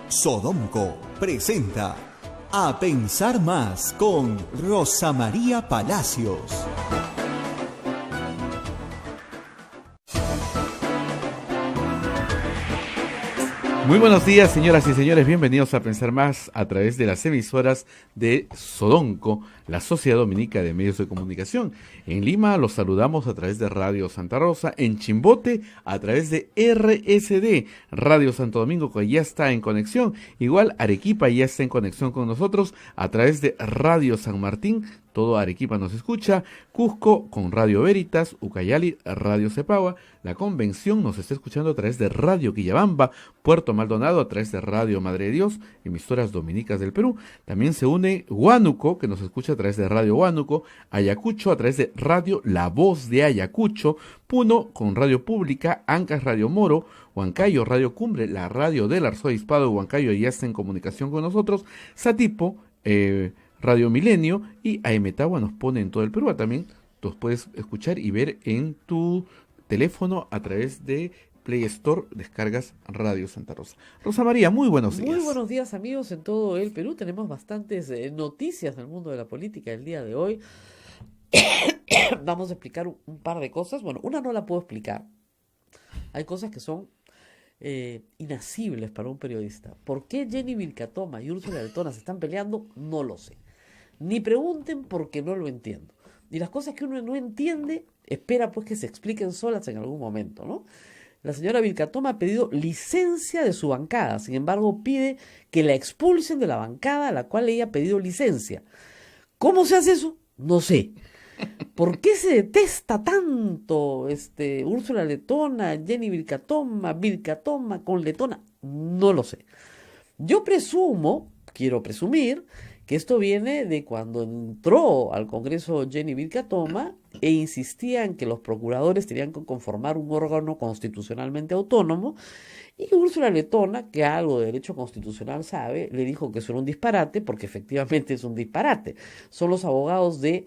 Sodomco presenta A Pensar Más con Rosa María Palacios. Muy buenos días, señoras y señores, bienvenidos a Pensar Más a través de las emisoras de Sodomco, la Sociedad Dominica de Medios de Comunicación. En Lima los saludamos a través de Radio Santa Rosa, en Chimbote a través de RSD, Radio Santo Domingo, que ya está en conexión. Igual Arequipa ya está en conexión con nosotros a través de Radio San Martín. Todo Arequipa nos escucha, Cusco con Radio Veritas, Ucayali, Radio Cepagua, la Convención nos está escuchando a través de Radio Quillabamba, Puerto Maldonado a través de Radio Madre de Dios, emisoras dominicas del Perú. También se une Huánuco, que nos escucha a través de Radio Huánuco, Ayacucho a través de Radio La Voz de Ayacucho, Puno con Radio Pública, Ancas Radio Moro, Huancayo Radio Cumbre, la radio del arzobispado de Huancayo ya está en comunicación con nosotros, Satipo, Radio Milenio y Aemetagua nos pone en todo el Perú. También los puedes escuchar y ver en tu teléfono a través de Play Store, descargas Radio Santa Rosa. Rosa María, muy buenos días. Muy buenos días, amigos, en todo el Perú. Tenemos bastantes noticias del mundo de la política el día de hoy. Vamos a explicar un par de cosas. Bueno, una no la puedo explicar. Hay cosas que son inasibles para un periodista. ¿Por qué Jenny Vilcatoma y Úrsula Letona se están peleando? No lo sé. Ni pregunten porque no lo entiendo. Y las cosas que uno no entiende, espera pues que se expliquen solas en algún momento, ¿no? La señora Vilcatoma ha pedido licencia de su bancada, sin embargo pide que la expulsen de la bancada a la cual ella ha pedido licencia. ¿Cómo se hace eso? No sé. ¿Por qué se detesta tanto Úrsula Letona, Jenny Vilcatoma con Letona? No lo sé. Yo quiero presumir, que esto viene de cuando entró al Congreso Jenny Vilcatoma e insistía en que los procuradores tenían que conformar un órgano constitucionalmente autónomo, y Úrsula Letona, que algo de derecho constitucional sabe, le dijo que eso era un disparate, porque efectivamente es un disparate. Son los abogados de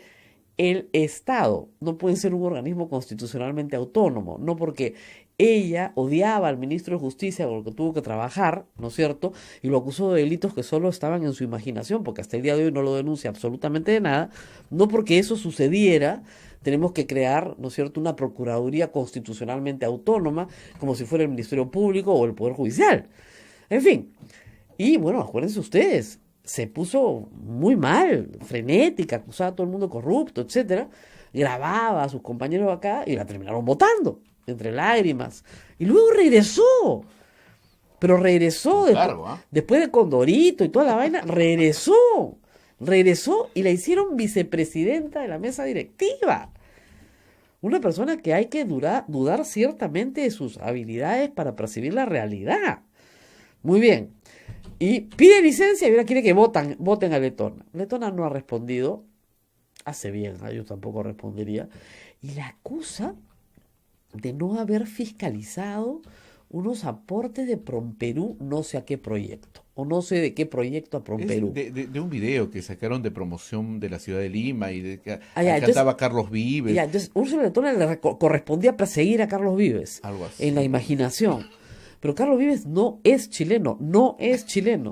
el Estado, no pueden ser un organismo constitucionalmente autónomo, no porque ella odiaba al ministro de Justicia con el que tuvo que trabajar, ¿no es cierto? Y lo acusó de delitos que solo estaban en su imaginación, porque hasta el día de hoy no lo denuncia absolutamente de nada. No porque eso sucediera, tenemos que crear, ¿no es cierto?, una procuraduría constitucionalmente autónoma, como si fuera el Ministerio Público o el Poder Judicial. En fin, y bueno, acuérdense ustedes, se puso muy mal, frenética, acusaba a todo el mundo corrupto, etcétera, grababa a sus compañeros acá y la terminaron votando, entre lágrimas. Y luego regresó, pero regresó después de Condorito y toda la vaina, regresó y la hicieron vicepresidenta de la mesa directiva. Una persona que hay que dudar ciertamente de sus habilidades para percibir la realidad. Muy bien. Y pide licencia y ahora quiere que voten a Letona. Letona no ha respondido. Hace bien, yo tampoco respondería. Y la acusa de no haber fiscalizado unos aportes de Promperú, no sé a qué proyecto, o no sé de qué proyecto a Promperú. De un video que sacaron de promoción de la ciudad de Lima y de que entonces, cantaba Carlos Vives. Entonces Úrsula Letona le correspondía perseguir a Carlos Vives. Algo así. En la imaginación. Pero Carlos Vives no es chileno,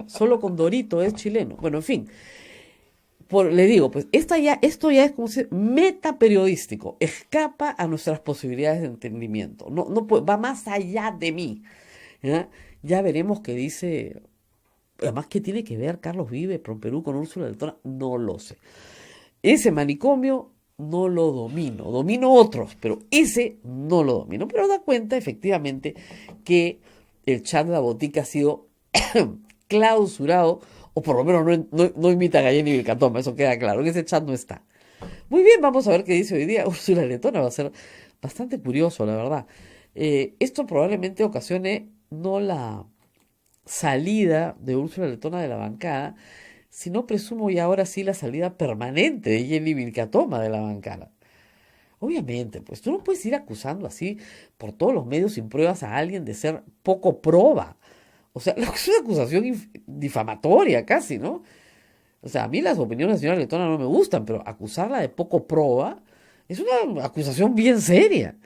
solo Condorito es chileno. Bueno, en fin, le digo, pues esto ya es como metaperiodístico, escapa a nuestras posibilidades de entendimiento, no va más allá de mí. Ya veremos qué dice, además qué tiene que ver Carlos Vives, Promperú con Úrsula Letona, no lo sé. Ese manicomio no lo domino otros, pero ese no lo domino. Pero da cuenta efectivamente que el chat de la botica ha sido clausurado, o por lo menos no imita a Jenny Vilcatoma, eso queda claro, que ese chat no está. Muy bien, vamos a ver qué dice hoy día Úrsula Letona. Va a ser bastante curioso, la verdad. Esto probablemente ocasione no la salida de Úrsula Letona de la bancada, sino presumo y ahora sí la salida permanente de Jenny Vilcatoma de la bancada. Obviamente, pues tú no puedes ir acusando así por todos los medios sin pruebas a alguien de ser poco proba. O sea, es una acusación difamatoria casi, ¿no? O sea, a mí las opiniones de la señora Letona no me gustan, pero acusarla de poco proba es una acusación bien seria.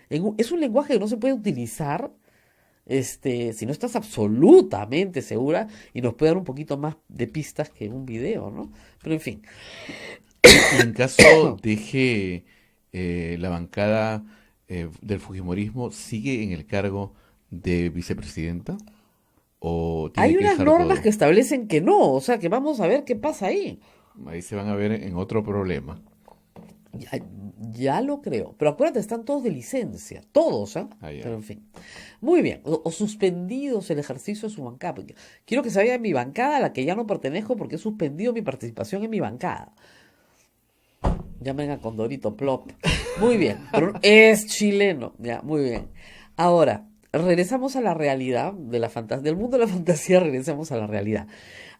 Es un lenguaje que no se puede utilizar Si no estás absolutamente segura, y nos puede dar un poquito más de pistas que un video, ¿no? Pero en fin. Y en caso de que la bancada del Fujimorismo sigue en el cargo de vicepresidenta o tiene Hay que unas dejar normas que todo. establecen que no, o sea que vamos a ver qué pasa ahí. Ahí se van a ver en otro problema. Ya, ya lo creo. Pero acuérdate, están todos de licencia, todos, ¿ah? Allá. Pero en fin. Muy bien. O suspendidos el ejercicio de su bancada. Porque quiero que se vaya mi bancada a la que ya no pertenezco porque he suspendido mi participación en mi bancada. Llamen a Condorito Plop. Muy bien. Pero es chileno. Ya, muy bien. Ahora, regresamos a la realidad de la del mundo de la fantasía, regresamos a la realidad.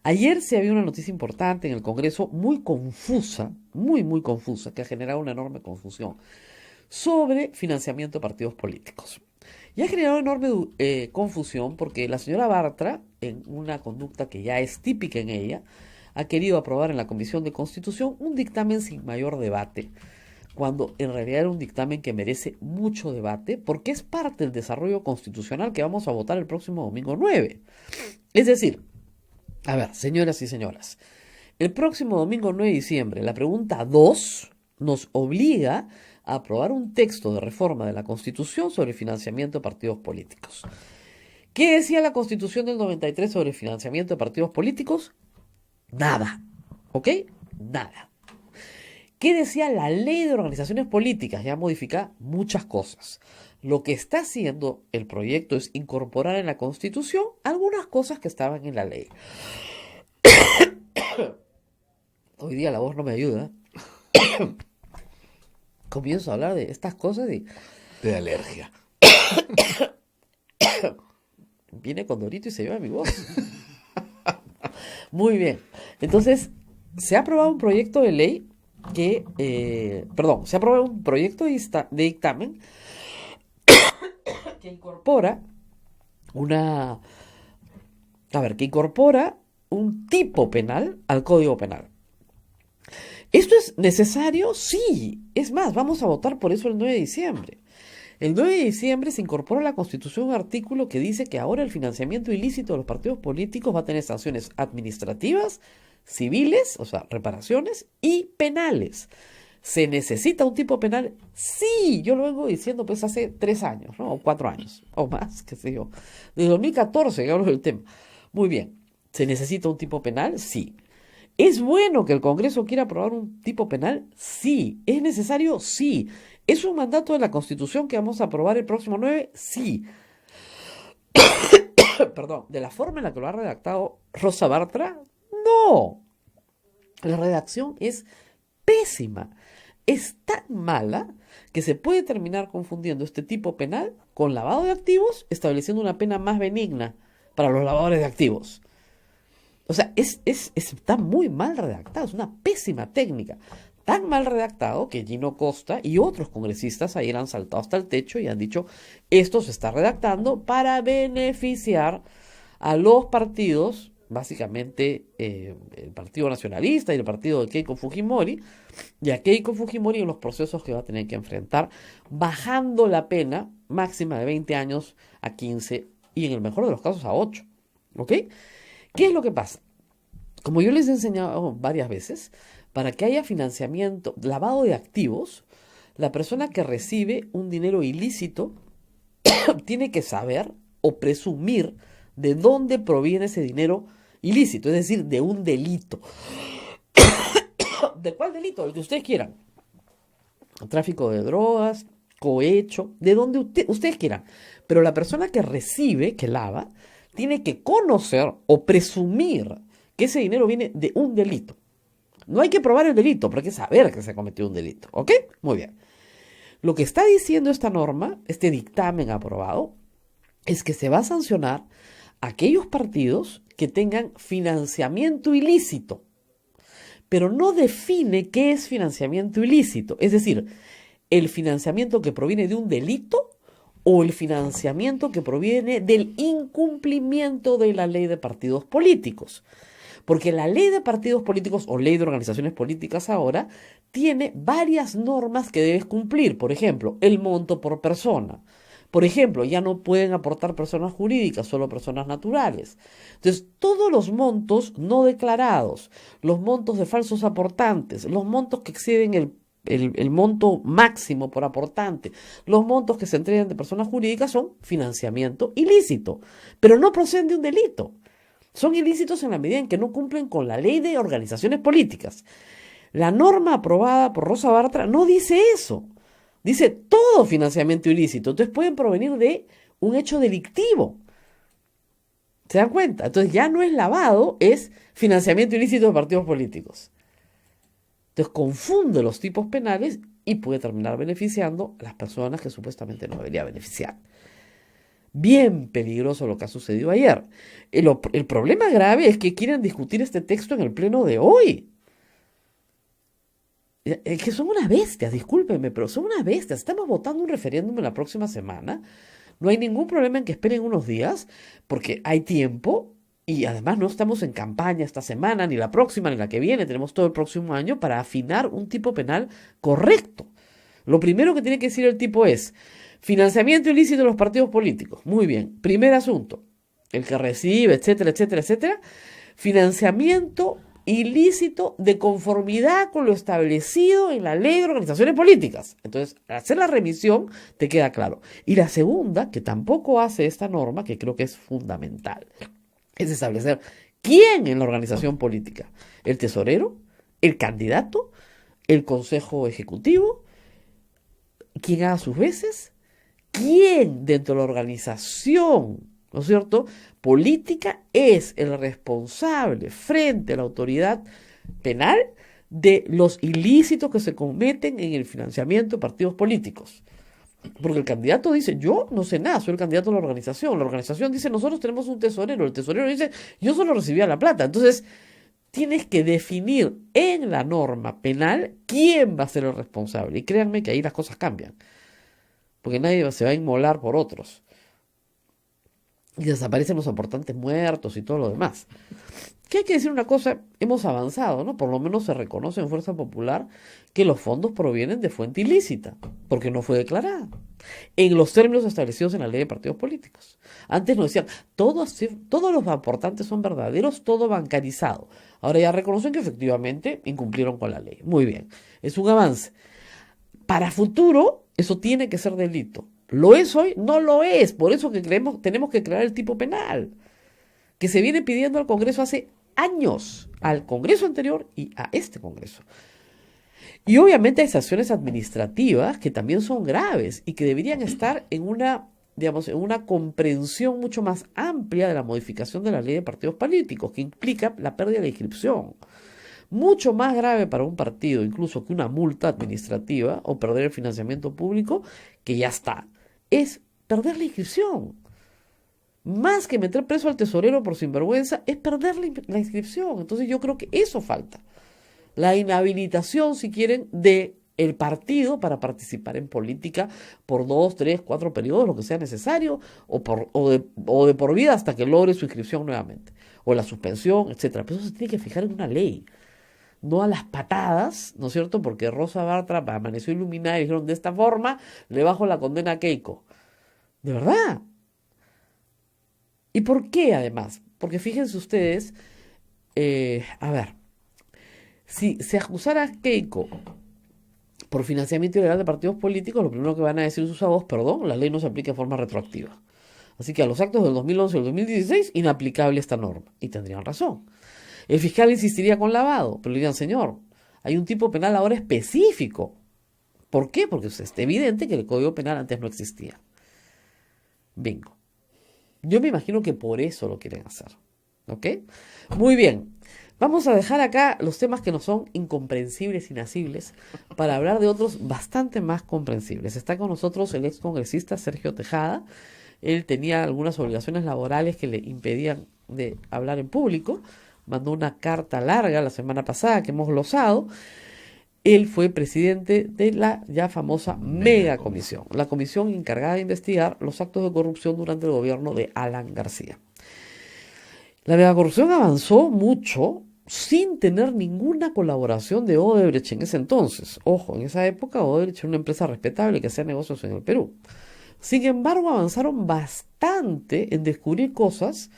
Ayer se había una noticia importante en el Congreso, muy confusa, muy confusa, que ha generado una enorme confusión, sobre financiamiento de partidos políticos. Y ha generado enorme confusión porque la señora Bartra, en una conducta que ya es típica en ella, ha querido aprobar en la Comisión de Constitución un dictamen sin mayor debate, cuando en realidad era un dictamen que merece mucho debate, porque es parte del desarrollo constitucional que vamos a votar el próximo domingo 9. Es decir, a ver, señoras y señoras, el próximo domingo 9 de diciembre, la pregunta 2 nos obliga a aprobar un texto de reforma de la Constitución sobre financiamiento de partidos políticos. ¿Qué decía la Constitución del 93 sobre financiamiento de partidos políticos? Nada. ¿Ok? Nada. ¿Qué decía la ley de organizaciones políticas? Ya modifica muchas cosas. Lo que está haciendo el proyecto es incorporar en la Constitución algunas cosas que estaban en la ley. Hoy día la voz no me ayuda. Comienzo a hablar de estas cosas y De alergia. viene Condorito y se lleva mi voz. Muy bien. Entonces, se ha aprobado un proyecto de ley se ha aprobado un proyecto de dictamen que incorpora que incorpora un tipo penal al Código Penal. ¿Esto es necesario? Sí. Es más, vamos a votar por eso el 9 de diciembre. El 9 de diciembre se incorpora a la Constitución un artículo que dice que ahora el financiamiento ilícito de los partidos políticos va a tener sanciones administrativas, civiles, o sea, reparaciones, y penales. ¿Se necesita un tipo penal? Sí, yo lo vengo diciendo pues hace 3 años, ¿no? O 4 años, o más, qué sé yo. Desde 2014 que hablo del tema. Muy bien, ¿se necesita un tipo penal? Sí. ¿Es bueno que el Congreso quiera aprobar un tipo penal? Sí. ¿Es necesario? Sí. ¿Es un mandato de la Constitución que vamos a aprobar el próximo 9? Sí. Perdón, ¿de la forma en la que lo ha redactado Rosa Bartra? No. La redacción es pésima. Es tan mala que se puede terminar confundiendo este tipo penal con lavado de activos, estableciendo una pena más benigna para los lavadores de activos. O sea, está muy mal redactado, es una pésima técnica. Tan mal redactado que Gino Costa y otros congresistas ayer han saltado hasta el techo y han dicho, esto se está redactando para beneficiar a los partidos, básicamente el Partido Nacionalista y el partido de Keiko Fujimori, y a Keiko Fujimori en los procesos que va a tener que enfrentar, bajando la pena máxima de 20 años a 15 y en el mejor de los casos a 8. ¿Ok? ¿Qué es lo que pasa? Como yo les he enseñado varias veces, para que haya financiamiento, lavado de activos, la persona que recibe un dinero ilícito tiene que saber o presumir de dónde proviene ese dinero ilícito, es decir, de un delito. ¿De cuál delito? El que ustedes quieran. Tráfico de drogas, cohecho, de donde ustedes quieran. Pero la persona que recibe, que lava, tiene que conocer o presumir que ese dinero viene de un delito. No hay que probar el delito, pero hay que saber que se cometió un delito. ¿Ok? Muy bien. Lo que está diciendo esta norma, este dictamen aprobado, es que se va a sancionar a aquellos partidos que tengan financiamiento ilícito, pero no define qué es financiamiento ilícito. Es decir, el financiamiento que proviene de un delito o el financiamiento que proviene del incumplimiento de la ley de partidos políticos. Porque la ley de partidos políticos o ley de organizaciones políticas ahora tiene varias normas que debes cumplir. Por ejemplo, el monto por persona. Por ejemplo, ya no pueden aportar personas jurídicas, solo personas naturales. Entonces, todos los montos no declarados, los montos de falsos aportantes, los montos que exceden el monto máximo por aportante, los montos que se entregan de personas jurídicas son financiamiento ilícito, pero no proceden de un delito. Son ilícitos en la medida en que no cumplen con la ley de organizaciones políticas. La norma aprobada por Rosa Bartra no dice eso. Dice todo financiamiento ilícito. Entonces pueden provenir de un hecho delictivo. ¿Se dan cuenta? Entonces ya no es lavado, es financiamiento ilícito de partidos políticos. Entonces confunde los tipos penales y puede terminar beneficiando a las personas que supuestamente no debería beneficiar. Bien peligroso lo que ha sucedido ayer. El problema grave es que quieren discutir este texto en el pleno de hoy. Es que son unas bestias, discúlpenme, pero son unas bestias. Estamos votando un referéndum en la próxima semana. No hay ningún problema en que esperen unos días, porque hay tiempo y además no estamos en campaña esta semana, ni la próxima, ni la que viene. Tenemos todo el próximo año para afinar un tipo penal correcto. Lo primero que tiene que decir el tipo es financiamiento ilícito de los partidos políticos. Muy bien. Primer asunto. El que recibe, etcétera, etcétera, etcétera. Financiamiento ilícito de conformidad con lo establecido en la ley de organizaciones políticas. Entonces, al hacer la remisión, te queda claro. Y la segunda, que tampoco hace esta norma, que creo que es fundamental, es establecer quién en la organización política. El tesorero, el candidato, el consejo ejecutivo, quién haga sus veces, quién dentro de la organización, ¿no es cierto?, política es el responsable frente a la autoridad penal de los ilícitos que se cometen en el financiamiento de partidos políticos. Porque el candidato dice, yo no sé nada, soy el candidato de la organización dice, nosotros tenemos un tesorero, el tesorero dice, yo solo recibía la plata. Entonces, tienes que definir en la norma penal quién va a ser el responsable. Y créanme que ahí las cosas cambian. Porque nadie se va a inmolar por otros. Y desaparecen los aportantes muertos y todo lo demás. Que hay que decir una cosa, hemos avanzado, ¿no? Por lo menos se reconoce en Fuerza Popular que los fondos provienen de fuente ilícita, porque no fue declarada, en los términos establecidos en la ley de partidos políticos. Antes nos decían, todos los aportantes son verdaderos, todo bancarizado. Ahora ya reconocen que efectivamente incumplieron con la ley. Muy bien, es un avance. Para futuro, eso tiene que ser delito. ¿Lo es hoy? No lo es. Por eso que tenemos que crear el tipo penal, que se viene pidiendo al Congreso hace años, al Congreso anterior y a este Congreso. Y obviamente hay sanciones administrativas que también son graves y que deberían estar en una comprensión mucho más amplia de la modificación de la ley de partidos políticos, que implica la pérdida de inscripción. Mucho más grave para un partido, incluso que una multa administrativa o perder el financiamiento público, que ya está, es perder la inscripción. Más que meter preso al tesorero por sinvergüenza, es perder la inscripción. Entonces yo creo que eso falta. La inhabilitación, si quieren, de el partido para participar en política por 2, 3, 4 periodos, lo que sea necesario, o de por vida hasta que logre su inscripción nuevamente, o la suspensión, etcétera. Pero eso se tiene que fijar en una ley, no a las patadas, ¿no es cierto? Porque Rosa Bartra amaneció iluminada y dijeron, de esta forma le bajo la condena a Keiko. ¿De verdad? ¿Y por qué además? Porque fíjense ustedes, si se acusara a Keiko por financiamiento ilegal de partidos políticos, lo primero que van a decir sus abogados, perdón, la ley no se aplica de forma retroactiva. Así que a los actos del 2011 y el 2016, inaplicable esta norma. Y tendrían razón. El fiscal insistiría con lavado, pero le dirían, señor, hay un tipo penal ahora específico. ¿Por qué? Porque es evidente que el Código Penal antes no existía. Bingo. Yo me imagino que por eso lo quieren hacer. ¿Ok? Muy bien. Vamos a dejar acá los temas que no son incomprensibles, inasibles, para hablar de otros bastante más comprensibles. Está con nosotros el excongresista Sergio Tejada. Él tenía algunas obligaciones laborales que le impedían de hablar en público. Mandó una carta larga la semana pasada que hemos glosado. Él fue presidente de la ya famosa Megacomisión, la comisión encargada de investigar los actos de corrupción durante el gobierno de Alan García. La megacorrupción avanzó mucho sin tener ninguna colaboración de Odebrecht en ese entonces. Ojo, en esa época Odebrecht era una empresa respetable que hacía negocios en el Perú. Sin embargo, avanzaron bastante en descubrir cosas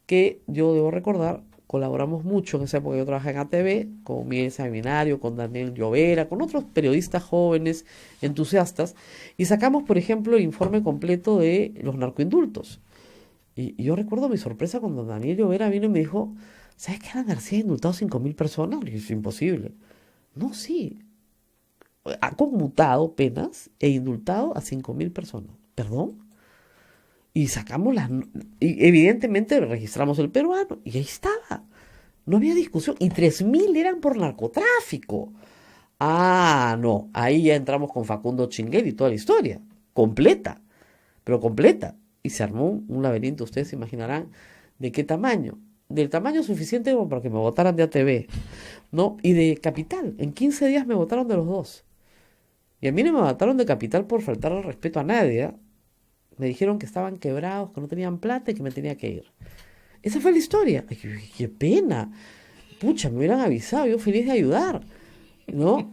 que yo debo recordar, colaboramos mucho en esa época. Yo trabajé en ATV con Miguel Seminario, con Daniel Llovera, con otros periodistas jóvenes, entusiastas, y sacamos, por ejemplo, el informe completo de los narcoindultos. Y yo recuerdo mi sorpresa cuando Daniel Llovera vino y me dijo, ¿sabes que Alan García ha indultado 5.000 personas? Le dije, es imposible. No, sí. Ha conmutado penas e indultado a 5.000 personas. ¿Perdón? Y sacamos y evidentemente registramos el peruano y ahí estaba. No había discusión. Y 3.000 eran por narcotráfico. Ah, no. Ahí ya entramos con Facundo Chinguel y toda la historia. Completa. Pero completa. Y se armó un laberinto, ustedes se imaginarán de qué tamaño. Del tamaño suficiente como para que me votaran de ATV, ¿no? Y de Capital. En 15 días me votaron de los dos. Y a mí no me votaron de Capital por faltar al respeto a nadie, ¿eh? Me dijeron que estaban quebrados, que no tenían plata y que me tenía que ir. Esa fue la historia. Ay, qué pena. Pucha, me hubieran avisado, yo feliz de ayudar, ¿no?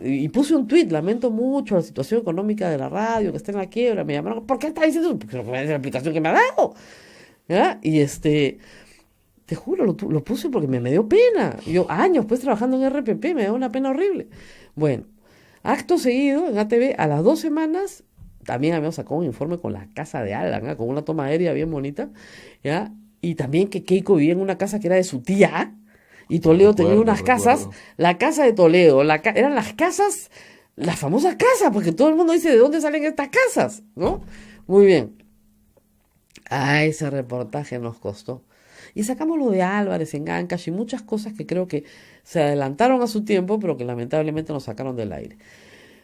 Y puse un tuit, lamento mucho la situación económica de la radio, que está en la quiebra. Me llamaron, ¿por qué está diciendo eso? Porque es la aplicación que me ha dado, ¿ya? Y te juro, lo puse porque me dio pena. Yo años pues trabajando en RPP, me da una pena horrible. Bueno, acto seguido, en ATV, a las 2 semanas, también habíamos sacado un informe con la casa de Alan, ¿eh? Con una toma aérea bien bonita, ¿ya? Y también que Keiko vivía en una casa que era de su tía, y Toledo tenía unas casas, la casa de Toledo, eran las casas, las famosas casas, porque todo el mundo dice, ¿de dónde salen estas casas? ¿No? Muy bien. Ese reportaje nos costó. Y sacamos lo de Álvarez en Ancash y muchas cosas que creo que se adelantaron a su tiempo, pero que lamentablemente nos sacaron del aire.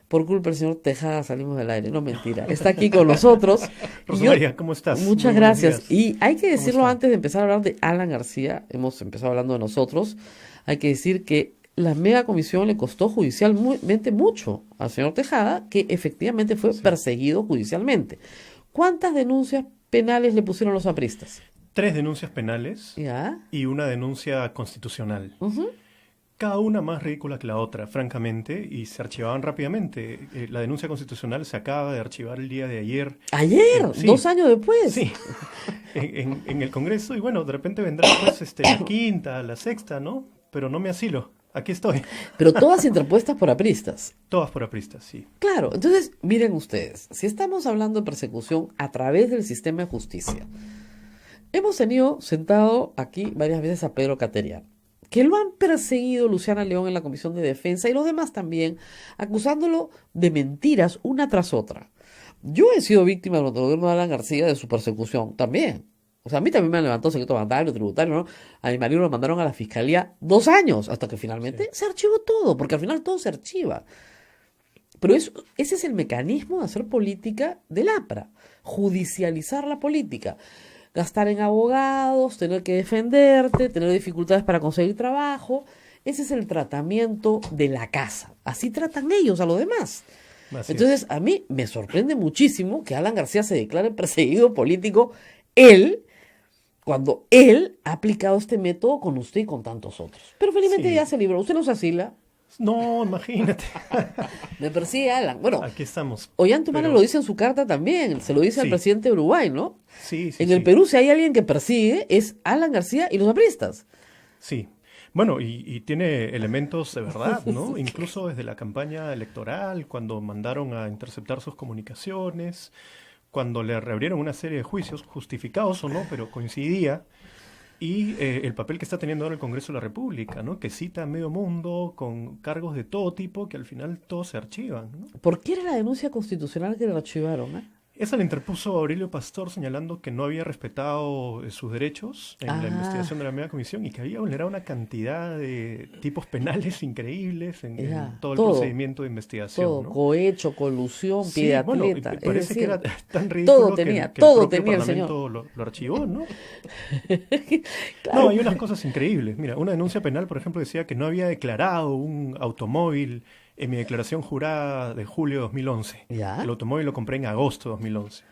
Por culpa del señor Tejada salimos del aire, no mentira. Está aquí con nosotros. Rosa María, ¿cómo estás? Muchas gracias. Y hay que decirlo antes de empezar a hablar de Alan García, hemos empezado hablando de nosotros, hay que decir que la mega comisión le costó judicialmente mucho al señor Tejada, que efectivamente fue perseguido judicialmente. ¿Cuántas denuncias penales le pusieron los apristas? 3 denuncias penales ¿Ya? y una denuncia constitucional. Cada una más ridícula que la otra, francamente, y se archivaban rápidamente. La denuncia constitucional se acaba de archivar el día de ayer. ¿Ayer? Sí. 2 años después. Sí, en el Congreso, y bueno, de repente vendrá pues la quinta, la sexta, ¿no? Pero no me asilo, aquí estoy. Pero todas interpuestas por apristas. Todas por apristas, sí. Claro, entonces, miren ustedes, si estamos hablando de persecución a través del sistema de justicia, hemos tenido sentado aquí varias veces a Pedro Cateriano, que lo han perseguido Luciana León en la Comisión de Defensa y los demás también, acusándolo de mentiras una tras otra. Yo he sido víctima durante el gobierno de Alan García de su persecución también. O sea, a mí también me han levantado secreto bancario, tributario, ¿no? A mi marido lo mandaron a la fiscalía 2 años, hasta que finalmente se archivó todo, porque al final todo se archiva. Pero ese es el mecanismo de hacer política del APRA, judicializar la política. Gastar en abogados, tener que defenderte, tener dificultades para conseguir trabajo. Ese es el tratamiento de la casa. Así tratan ellos a los demás. Entonces, a mí me sorprende muchísimo que Alan García se declare perseguido político, cuando él ha aplicado este método con usted y con tantos otros. Pero felizmente ya se libró. Usted no se asila. No, imagínate. Me persigue Alan. Bueno, aquí estamos. Ollantumala lo dice en su carta también. Se lo dice al presidente de Uruguay, ¿no? Sí. En el Perú, si hay alguien que persigue, es Alan García y los apristas. Sí. Bueno, y tiene elementos de verdad, ¿no? Incluso desde la campaña electoral, cuando mandaron a interceptar sus comunicaciones, cuando le reabrieron una serie de juicios, justificados o no, pero coincidía. Y el papel que está teniendo ahora el Congreso de la República, ¿no? Que cita a medio mundo con cargos de todo tipo que al final todos se archivan, ¿no? ¿Por qué era la denuncia constitucional que le archivaron? Esa la interpuso Aurelio Pastor señalando que no había respetado sus derechos en la investigación de la media comisión y que había vulnerado una cantidad de tipos penales increíbles en todo el procedimiento de investigación. Todo, ¿no? Cohecho, colusión, pie de atleta. Bueno, parece que era tan ridículo todo tenía, que todo el propio tenía el Parlamento señor. lo archivó, ¿no? Claro. No, hay unas cosas increíbles. Mira, una denuncia penal, por ejemplo, decía que no había declarado un automóvil en mi declaración jurada de julio de 2011. ¿Ya? El automóvil lo compré en agosto de 2011.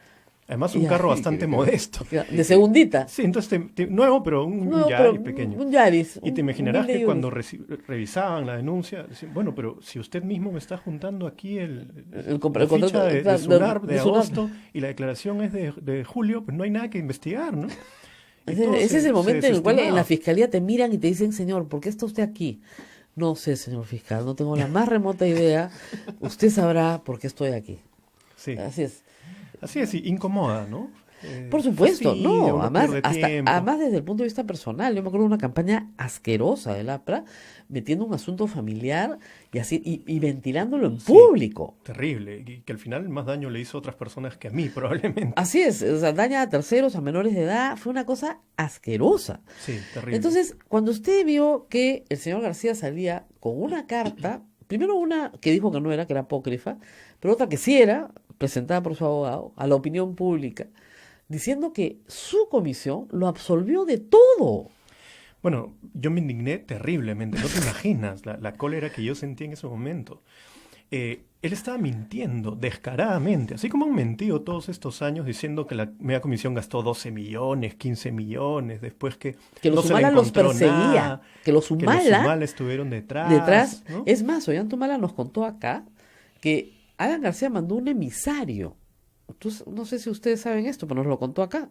Además, un Ya, carro bastante modesto. De segundita. Sí, entonces, nuevo, pero un No, Yaris pero pequeño. un Yaris. Y te un imaginarás Hyundai que cuando Yaris. revisaban la denuncia, decían, bueno, pero si usted mismo me está juntando aquí El la contrato ficha de claro, SUNAR de de SUNAR. agosto y la declaración es de julio, pues no hay nada que investigar, ¿no? Y todo Ese es se el momento en el cual en la desestimaba. fiscalía te miran y te dicen, señor, ¿por qué está usted aquí? No sé, señor fiscal, no tengo la más remota idea. Usted sabrá por qué estoy aquí. Sí, Así es. así es, y incomoda, ¿no? Por supuesto, Fastidia, no, uno además, pierde tiempo. además desde el punto de vista personal, yo me acuerdo de una campaña asquerosa del APRA metiendo un asunto familiar y así, y ventilándolo en Sí. público. Terrible, y que al final más daño le hizo a otras personas que a mí, probablemente. Así es, o sea, daña a terceros, a menores de edad, fue una cosa asquerosa. Sí, terrible. Entonces, cuando usted vio que el señor García salía con una carta, primero una que dijo que era apócrifa, pero otra que sí era, presentada por su abogado, a la opinión pública, diciendo que su comisión lo absolvió de todo. Bueno, yo me indigné terriblemente, no te imaginas la cólera que yo sentí en ese momento. Él estaba mintiendo descaradamente, así como han mentido todos estos años diciendo que la media comisión gastó 12 millones, 15 millones, después que Que los no se le Humala los encontró perseguía, nada, que los que los Humala Humala estuvieron detrás, detrás. ¿no? Es más, Ollantumala nos contó acá que Alan García mandó un emisario. No sé si ustedes saben esto, pero nos lo contó acá.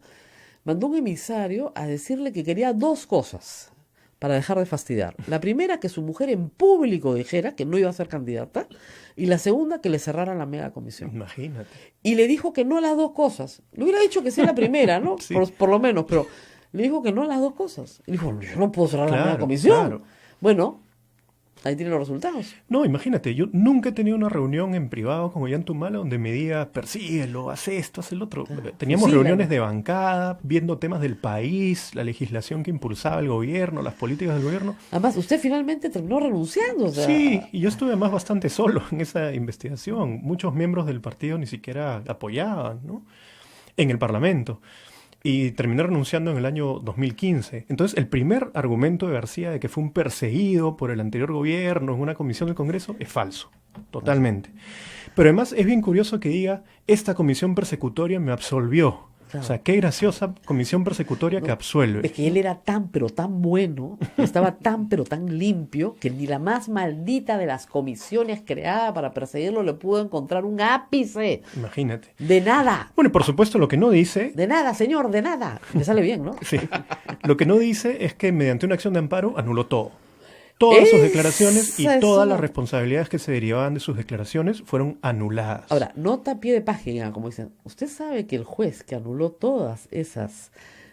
Mandó un emisario a decirle que quería dos cosas para dejar de fastidiar. La primera, que su mujer en público dijera que no iba a ser candidata. Y la segunda, que le cerraran la mega comisión. Imagínate. Y le dijo que no a las dos cosas. Le hubiera dicho que sí a la primera, ¿no? Sí. Por lo menos, pero le dijo que no a las dos cosas. Y dijo, yo no puedo cerrar la Claro, mega comisión. claro. Bueno, ahí tienen los resultados. No, imagínate, yo nunca he tenido una reunión en privado con Ollantumala donde me diga, persíguelo, haz esto, haz el otro. Teníamos Sí, reuniones de bancada, viendo temas del país, la legislación que impulsaba el gobierno, las políticas del gobierno. Además, usted finalmente terminó renunciando. O sea, Sí, y yo estuve además bastante solo en esa investigación. Muchos miembros del partido ni siquiera apoyaban, ¿no? En el Parlamento. Y terminé renunciando en el año 2015. Entonces, el primer argumento de García de que fue un perseguido por el anterior gobierno en una comisión del Congreso es falso, totalmente. Pero además es bien curioso que diga, esta comisión persecutoria me absolvió. Claro. O sea, qué graciosa comisión persecutoria que absuelve. es que él era tan, pero tan bueno, estaba tan, pero tan limpio, que ni la más maldita de las comisiones creadas para perseguirlo le pudo encontrar un ápice. Imagínate. De nada. Bueno, y por supuesto lo que no dice, De nada, señor, de nada. Me sale bien, ¿no? sí, lo que no dice es que mediante una acción de amparo anuló todo. Todas sus declaraciones y Esa es todas una- las responsabilidades que se derivaban de sus declaraciones fueron anuladas. Ahora, nota a pie de página, como dicen. Usted sabe que el juez que anuló todas esas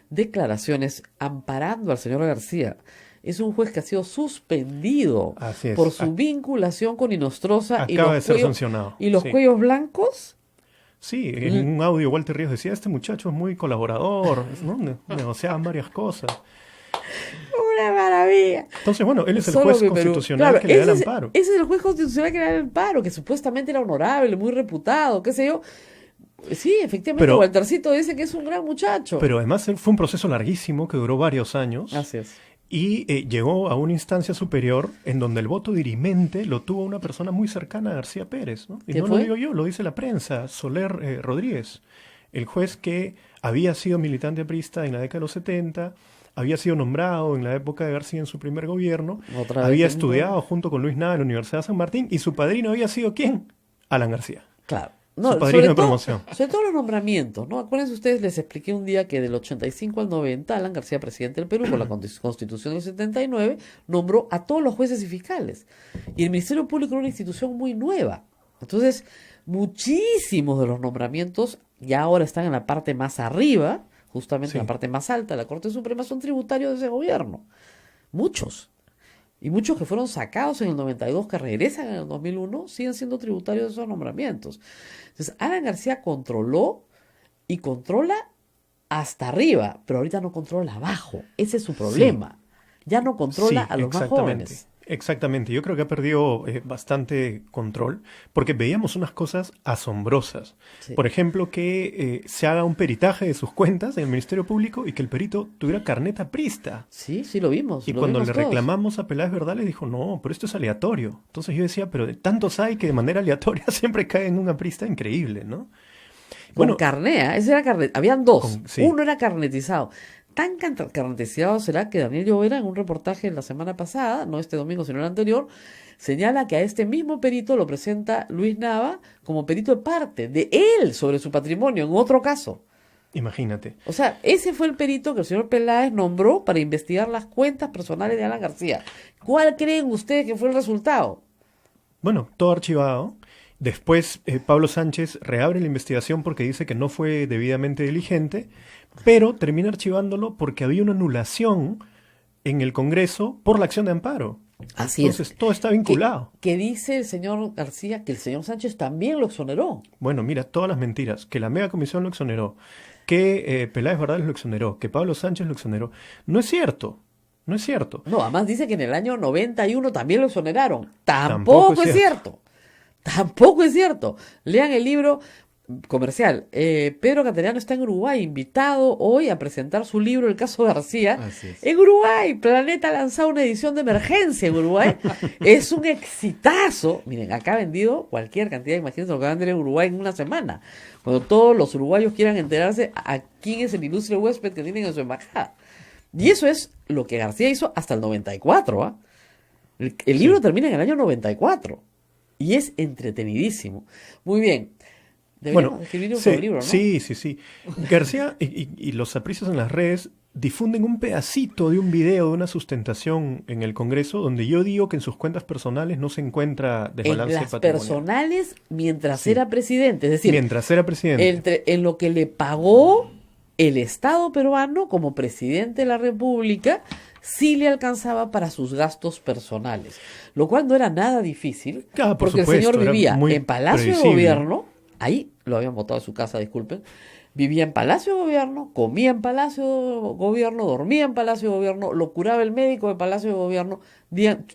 declaraciones amparando al señor García es un juez que ha sido suspendido Así es. por su vinculación con Inostroza Acaba de ser sancionado. y los Sí. cuellos blancos. Sí, en un audio Walter Ríos decía, este muchacho es muy colaborador, ¿no? Negociaban varias cosas. ¡Una maravilla! Entonces, bueno, él es el Solo juez que Perú. constitucional Claro, que le da el ese es- amparo. Ese es el juez constitucional que le da el amparo, que supuestamente era honorable, muy reputado, qué sé yo. Sí, efectivamente, Pero- Waltercito dice que es un gran muchacho. Pero además fue un proceso larguísimo que duró varios años Así es. y llegó a una instancia superior en donde el voto dirimente lo tuvo una persona muy cercana a García Pérez, ¿no? Y ¿Qué no fue? lo digo yo, lo dice la prensa, Soler Rodríguez, el juez que había sido militante aprista en la década de los 70, había sido nombrado en la época de García en su primer gobierno, Otra vez había el mismo. estudiado junto con Luis Nava en la Universidad de San Martín y su padrino había sido ¿quién? Alan García. Claro. Su padrino sobre de todo- promoción. Sobre todo los nombramientos, ¿no? Acuérdense ustedes, les expliqué un día que del 85 al 90, Alan García, presidente del Perú, con la Constitución del 79, nombró a todos los jueces y fiscales. Y el Ministerio Público era una institución muy nueva. Entonces, muchísimos de los nombramientos ya ahora están en la parte más arriba, justamente en Sí. la parte más alta de la Corte Suprema, son tributarios de ese gobierno. Muchos. Y muchos que fueron sacados en el 92, que regresan en el 2001, siguen siendo tributarios de esos nombramientos. Entonces, Alan García controló y controla hasta arriba, pero ahorita no controla abajo. Ese es su problema. Ya no controla Sí, a los más exactamente. jóvenes. Exactamente, yo creo que ha perdido bastante control porque veíamos unas cosas asombrosas. Sí. Por ejemplo, que se haga un peritaje de sus cuentas en el Ministerio Público y que el perito tuviera carnet aprista. Sí, sí lo vimos. Y lo cuando vimos le todos. reclamamos a Peláez Verdales dijo, no, pero esto es aleatorio. Entonces yo decía, pero de tantos hay que de manera aleatoria siempre cae en un aprista increíble, ¿no? Bueno, carné, ese era carnet, habían dos, sí. uno era carnetizado. Tan carnetizado será que Daniel Llovera, en un reportaje la semana pasada, no este domingo sino el anterior, señala que a este mismo perito lo presenta Luis Nava como perito de parte de él sobre su patrimonio en otro caso. Imagínate. O sea, ese fue el perito que el señor Peláez nombró para investigar las cuentas personales de Alan García. ¿Cuál creen ustedes que fue el resultado? Bueno, todo archivado. Después Pablo Sánchez reabre la investigación porque dice que no fue debidamente diligente, pero termina archivándolo porque había una anulación en el Congreso por la acción de amparo. Así Entonces, todo está vinculado. Que dice el señor García que el señor Sánchez también lo exoneró. Bueno, mira, todas las mentiras. Que la mega comisión lo exoneró, que Peláez Bardales lo exoneró, que Pablo Sánchez lo exoneró. No es cierto. No es cierto. No, además dice que en el año 91 también lo exoneraron. Tampoco es cierto. Tampoco es cierto. Lean el libro comercial. Pedro Cateriano está en Uruguay, invitado hoy a presentar su libro El caso García. Así es. En Uruguay, Planeta ha lanzado una edición de emergencia en Uruguay. Es un exitazo. Miren, acá ha vendido cualquier cantidad, imagínense lo que va a vender en Uruguay en una semana. Cuando todos los uruguayos quieran enterarse a quién es el ilustre huésped que tienen en su embajada. Y eso es lo que García hizo hasta el 94. ¿Ah? El libro termina en el año 94. Y es entretenidísimo. Muy bien. Deberíamos escribir un libro, ¿no? Sí. García y los apristas en las redes difunden un pedacito de un video de una sustentación en el Congreso donde yo digo que en sus cuentas personales no se encuentra desbalance en las patrimonial. personales mientras era presidente. Es decir, mientras era presidente. En lo que le pagó el Estado peruano como presidente de la República, sí le alcanzaba para sus gastos personales, lo cual no era nada difícil, Por porque supuesto, el señor era vivía muy en Palacio de previsible. Gobierno, ahí lo habían botado de su casa, disculpen, vivía en Palacio de Gobierno, comía en Palacio de Gobierno, dormía en Palacio de Gobierno, lo curaba el médico de Palacio de Gobierno,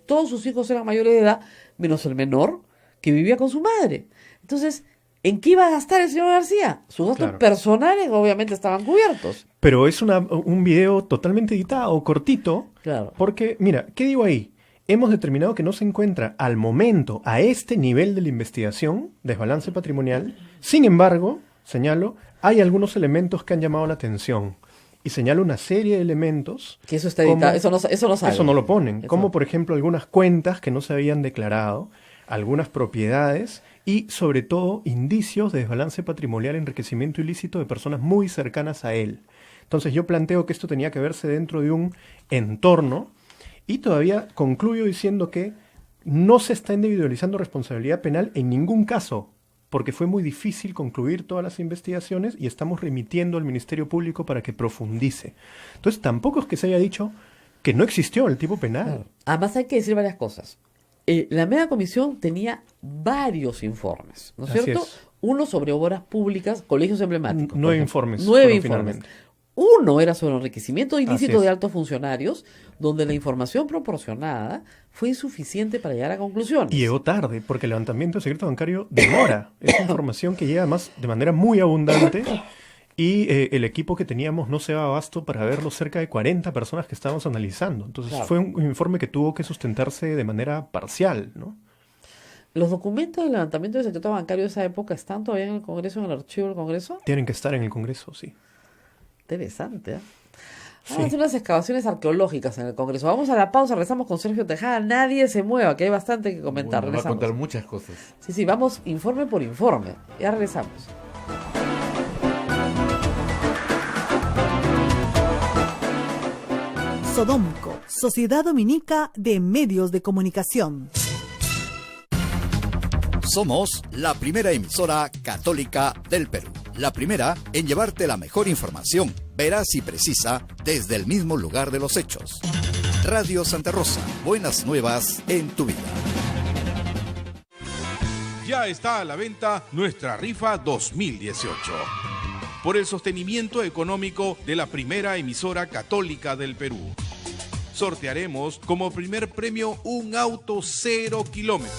todos sus hijos eran mayores de edad, menos el menor, que vivía con su madre. Entonces, ¿en qué iba a gastar el señor García? Sus gastos personales obviamente estaban cubiertos. Pero es un video totalmente editado, cortito, Claro. porque, mira, ¿qué digo ahí? Hemos determinado que no se encuentra al momento, a este nivel de la investigación, desbalance patrimonial. Sin embargo, señalo, hay algunos elementos que han llamado la atención. Y señalo una serie de elementos. Que eso está editado, eso no sale. Eso no lo ponen. Eso. Como, por ejemplo, algunas cuentas que no se habían declarado, algunas propiedades y, sobre todo, indicios de desbalance patrimonial, enriquecimiento ilícito de personas muy cercanas a él. Entonces yo planteo que esto tenía que verse dentro de un entorno y todavía concluyo diciendo que no se está individualizando responsabilidad penal en ningún caso, porque fue muy difícil concluir todas las investigaciones y estamos remitiendo al Ministerio Público para que profundice. Entonces tampoco es que se haya dicho que no existió el tipo penal. Claro. Además hay que decir varias cosas. La mega comisión tenía varios informes, ¿no es Así cierto? es. Uno sobre obras públicas, colegios emblemáticos. 9 informes. 9 fueron informes. finalmente. Uno era sobre enriquecimiento ilícito Así de es. altos funcionarios, donde la información proporcionada fue insuficiente para llegar a conclusiones. Y llegó tarde, porque el levantamiento de secreto bancario demora. Es información que llega más de manera muy abundante y el equipo que teníamos no se daba abasto para ver los cerca de 40 personas que estábamos analizando. Entonces Claro. fue un informe que tuvo que sustentarse de manera parcial, ¿no? ¿Los documentos del levantamiento del secreto bancario de esa época están todavía en el Congreso, en el archivo del Congreso? Tienen que estar en el Congreso, sí. Interesante, ¿eh? Sí. Vamos a hacer unas excavaciones arqueológicas en el Congreso. Vamos a la pausa, regresamos con Sergio Tejada. Nadie se mueva, que hay bastante que comentar. Bueno, va a Regresamos. contar muchas cosas. Sí, vamos informe por informe. Ya regresamos. Sodomco, Sociedad Dominica de Medios de Comunicación. Somos la primera emisora católica del Perú. La primera en llevarte la mejor información, veraz y precisa, desde el mismo lugar de los hechos. Radio Santa Rosa, buenas nuevas en tu vida. Ya está a la venta nuestra rifa 2018. Por el sostenimiento económico de la primera emisora católica del Perú. Sortearemos como primer premio un auto 0 kilómetros.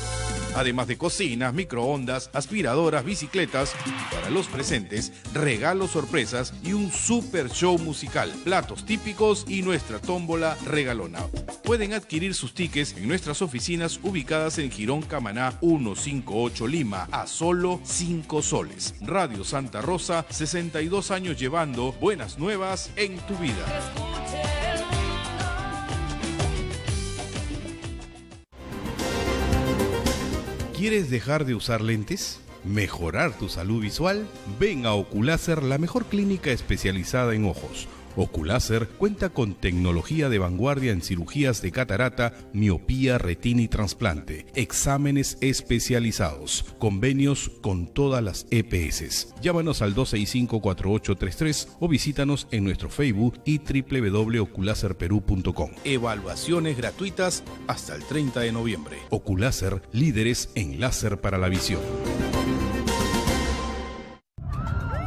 Además de cocinas, microondas, aspiradoras, bicicletas. Para los presentes, regalos sorpresas y un super show musical, platos típicos y nuestra tómbola regalona. Pueden adquirir sus tickets en nuestras oficinas ubicadas en Girón Camaná 158 Lima a solo 5 soles. Radio Santa Rosa, 62 años llevando buenas nuevas en tu vida. ¿Quieres dejar de usar lentes? ¿Mejorar tu salud visual? Ven a Oculáser, la mejor clínica especializada en ojos. Oculáser cuenta con tecnología de vanguardia en cirugías de catarata, miopía, retina y trasplante, exámenes especializados, convenios con todas las EPS. Llámanos al 265-4833 o visítanos en nuestro Facebook y www.oculaserperú.com. Evaluaciones gratuitas hasta el 30 de noviembre. Oculáser, líderes en láser para la visión.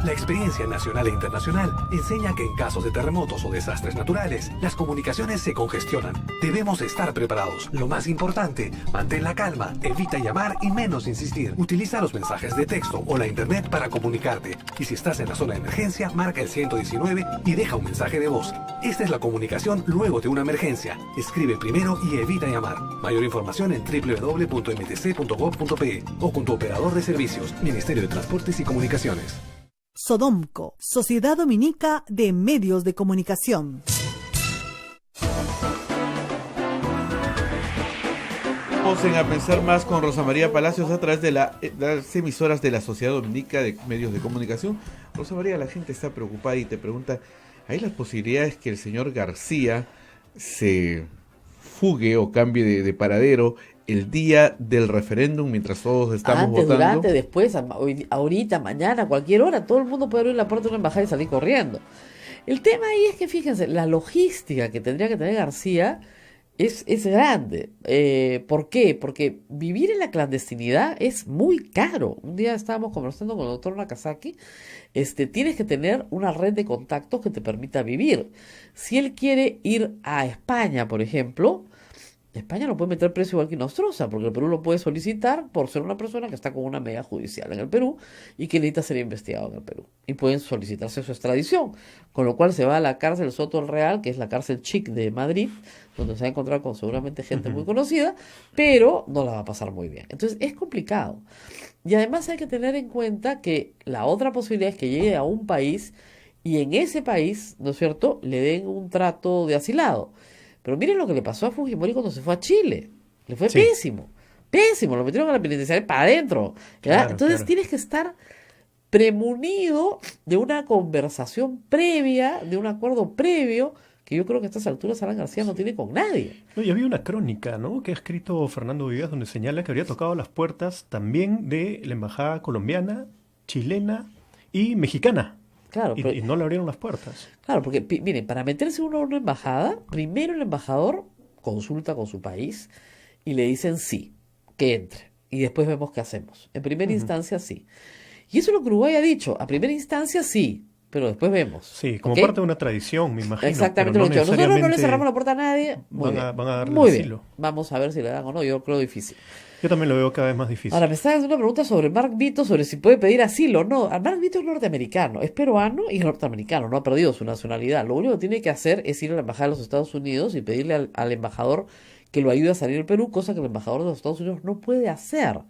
La experiencia nacional e internacional enseña que en casos de terremotos o desastres naturales, las comunicaciones se congestionan. Debemos estar preparados. Lo más importante, mantén la calma, evita llamar y menos insistir. Utiliza los mensajes de texto o la internet para comunicarte. Y si estás en la zona de emergencia, marca el 119 y deja un mensaje de voz. Esta es la comunicación luego de una emergencia. Escribe primero y evita llamar. Mayor información en www.mtc.gov.pe o con tu operador de servicios, Ministerio de Transportes y Comunicaciones. Sodomco, Sociedad Dominica de Medios de Comunicación. Vamos a pensar más con Rosa María Palacios a través de las emisoras de la Sociedad Dominica de Medios de Comunicación. Rosa María, la gente está preocupada y te pregunta, ¿hay las posibilidades que el señor García se fugue o cambie de paradero el día del referéndum mientras todos estamos votando? Durante, después, ahorita, mañana, cualquier hora, todo el mundo puede abrir la puerta de una embajada y salir corriendo. El tema ahí es que, fíjense, la logística que tendría que tener García es grande. ¿Por qué? Porque vivir en la clandestinidad es muy caro. Un día estábamos conversando con el doctor Nakazaki. Tienes que tener una red de contactos que te permita vivir. Si él quiere ir a España, por ejemplo, España no puede meter preso igual que Nostroza, porque el Perú lo puede solicitar por ser una persona que está con una medida judicial en el Perú y que necesita ser investigado en el Perú. Y pueden solicitarse su extradición, con lo cual se va a la cárcel Soto el Real, que es la cárcel chic de Madrid, donde se va a encontrar con seguramente gente muy conocida, pero no la va a pasar muy bien. Entonces es complicado. Y además hay que tener en cuenta que la otra posibilidad es que llegue a un país y en ese país, ¿no es cierto?, le den un trato de asilado. Pero miren lo que le pasó a Fujimori cuando se fue a Chile. Le fue pésimo. Pésimo. Lo metieron a la penitenciaria para adentro. Claro, entonces tienes que estar premunido de una conversación previa, de un acuerdo previo, que yo creo que a estas alturas Alan García no tiene con nadie. No, y había una crónica, ¿no?, que ha escrito Fernando Villegas, donde señala que habría tocado las puertas también de la embajada colombiana, chilena y mexicana. Claro, y no le abrieron las puertas. Claro, porque miren, para meterse uno a una embajada, primero el embajador consulta con su país y le dicen sí, que entre. Y después vemos qué hacemos. En primera instancia, sí. Y eso es lo que Uruguay ha dicho. A primera instancia, sí, pero después vemos. Sí, como parte de una tradición, me imagino. Exactamente lo que nosotros no le cerramos la puerta a nadie. Van a darle muy asilo. Bien. Vamos a ver si le dan o no. Yo creo difícil. Yo también lo veo cada vez más difícil. Ahora, me está haciendo una pregunta sobre Mark Vito, sobre si puede pedir asilo. No, Mark Vito es norteamericano, es peruano y norteamericano, no ha perdido su nacionalidad. Lo único que tiene que hacer es ir a la embajada de los Estados Unidos y pedirle al embajador que lo ayude a salir del Perú, cosa que el embajador de los Estados Unidos no puede hacer.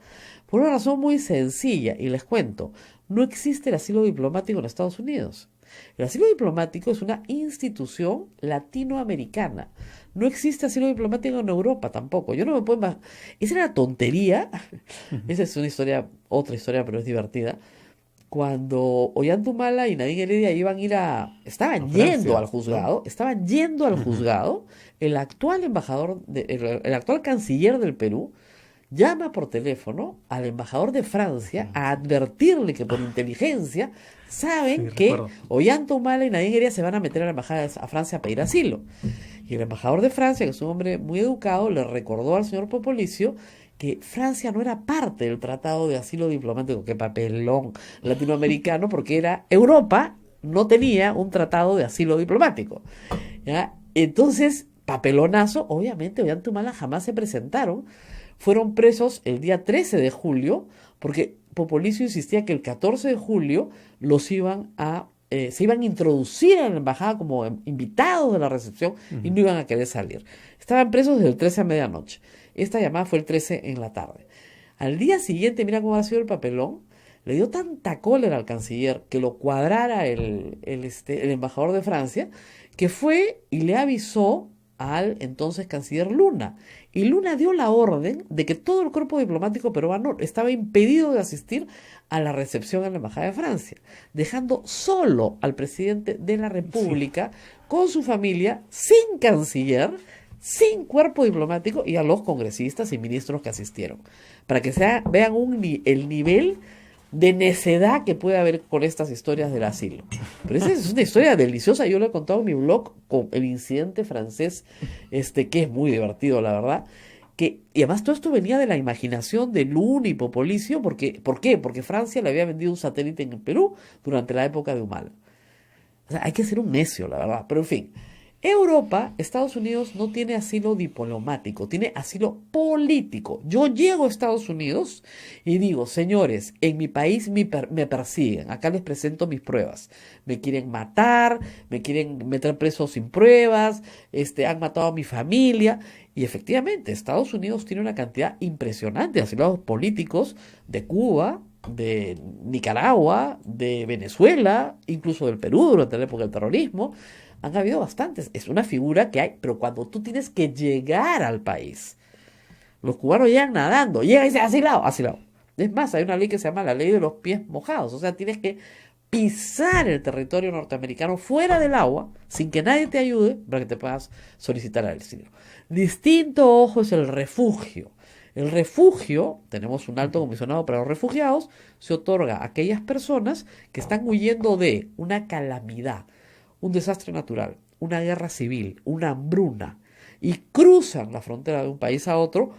Por una razón muy sencilla, y les cuento, no existe el asilo diplomático en Estados Unidos. El asilo diplomático es una institución latinoamericana. No existe asilo diplomático en Europa tampoco. Yo no me puedo imaginar. Esa era una tontería. Esa es una historia, otra historia, pero es divertida. Cuando Ollanta Humala y Nadine Heredia estaban yendo al juzgado, el actual embajador, el actual canciller del Perú, llama por teléfono al embajador de Francia a advertirle que por inteligencia saben que Ollanta Humala y Nadine Heredia se van a meter a la embajada a Francia a pedir asilo. Y el embajador de Francia, que es un hombre muy educado, le recordó al señor Popolicio que Francia no era parte del Tratado de Asilo Diplomático, que papelón latinoamericano, porque Europa no tenía un tratado de asilo diplomático, ¿ya? Entonces, papelonazo, obviamente Ollanta Humala jamás se presentaron. Fueron presos el día 13 de julio, porque Popolicio insistía que el 14 de julio los iban a se iban a introducir en la embajada como invitados de la recepción y no iban a querer salir. Estaban presos desde el 13 a medianoche. Esta llamada fue el 13 en la tarde. Al día siguiente, mira cómo ha sido el papelón, le dio tanta cólera al canciller que lo cuadrara el embajador de Francia, que fue y le avisó al entonces canciller Luna. Y Luna dio la orden de que todo el cuerpo diplomático peruano estaba impedido de asistir a la recepción en la embajada de Francia, dejando solo al presidente de la República con su familia, sin canciller, sin cuerpo diplomático, y a los congresistas y ministros que asistieron, para que vean el nivel de necedad que puede haber con estas historias del asilo. Pero esa es una historia deliciosa, yo lo he contado en mi blog con el incidente francés, que es muy divertido, la verdad. Y además todo esto venía de la imaginación de Luna y Popolicio. ¿Por qué? Porque Francia le había vendido un satélite en el Perú durante la época de Humala. O sea, hay que ser un necio, la verdad. Pero en fin, Europa, Estados Unidos no tiene asilo diplomático, tiene asilo político. Yo llego a Estados Unidos y digo, señores, en mi país me persiguen, acá les presento mis pruebas. Me quieren matar, me quieren meter preso sin pruebas, han matado a mi familia. Y efectivamente, Estados Unidos tiene una cantidad impresionante de asilados políticos de Cuba, de Nicaragua, de Venezuela, incluso del Perú durante la época del terrorismo. Han habido bastantes. Es una figura que hay, pero cuando tú tienes que llegar al país, los cubanos llegan nadando, llegan y dicen asilado, asilado. Es más, hay una ley que se llama la ley de los pies mojados. O sea, tienes que pisar el territorio norteamericano fuera del agua, sin que nadie te ayude, para que te puedas solicitar el asilo. Distinto, ojo, es el refugio. El refugio, tenemos un alto comisionado para los refugiados, se otorga a aquellas personas que están huyendo de una calamidad, un desastre natural, una guerra civil, una hambruna, y cruzan la frontera de un país a otro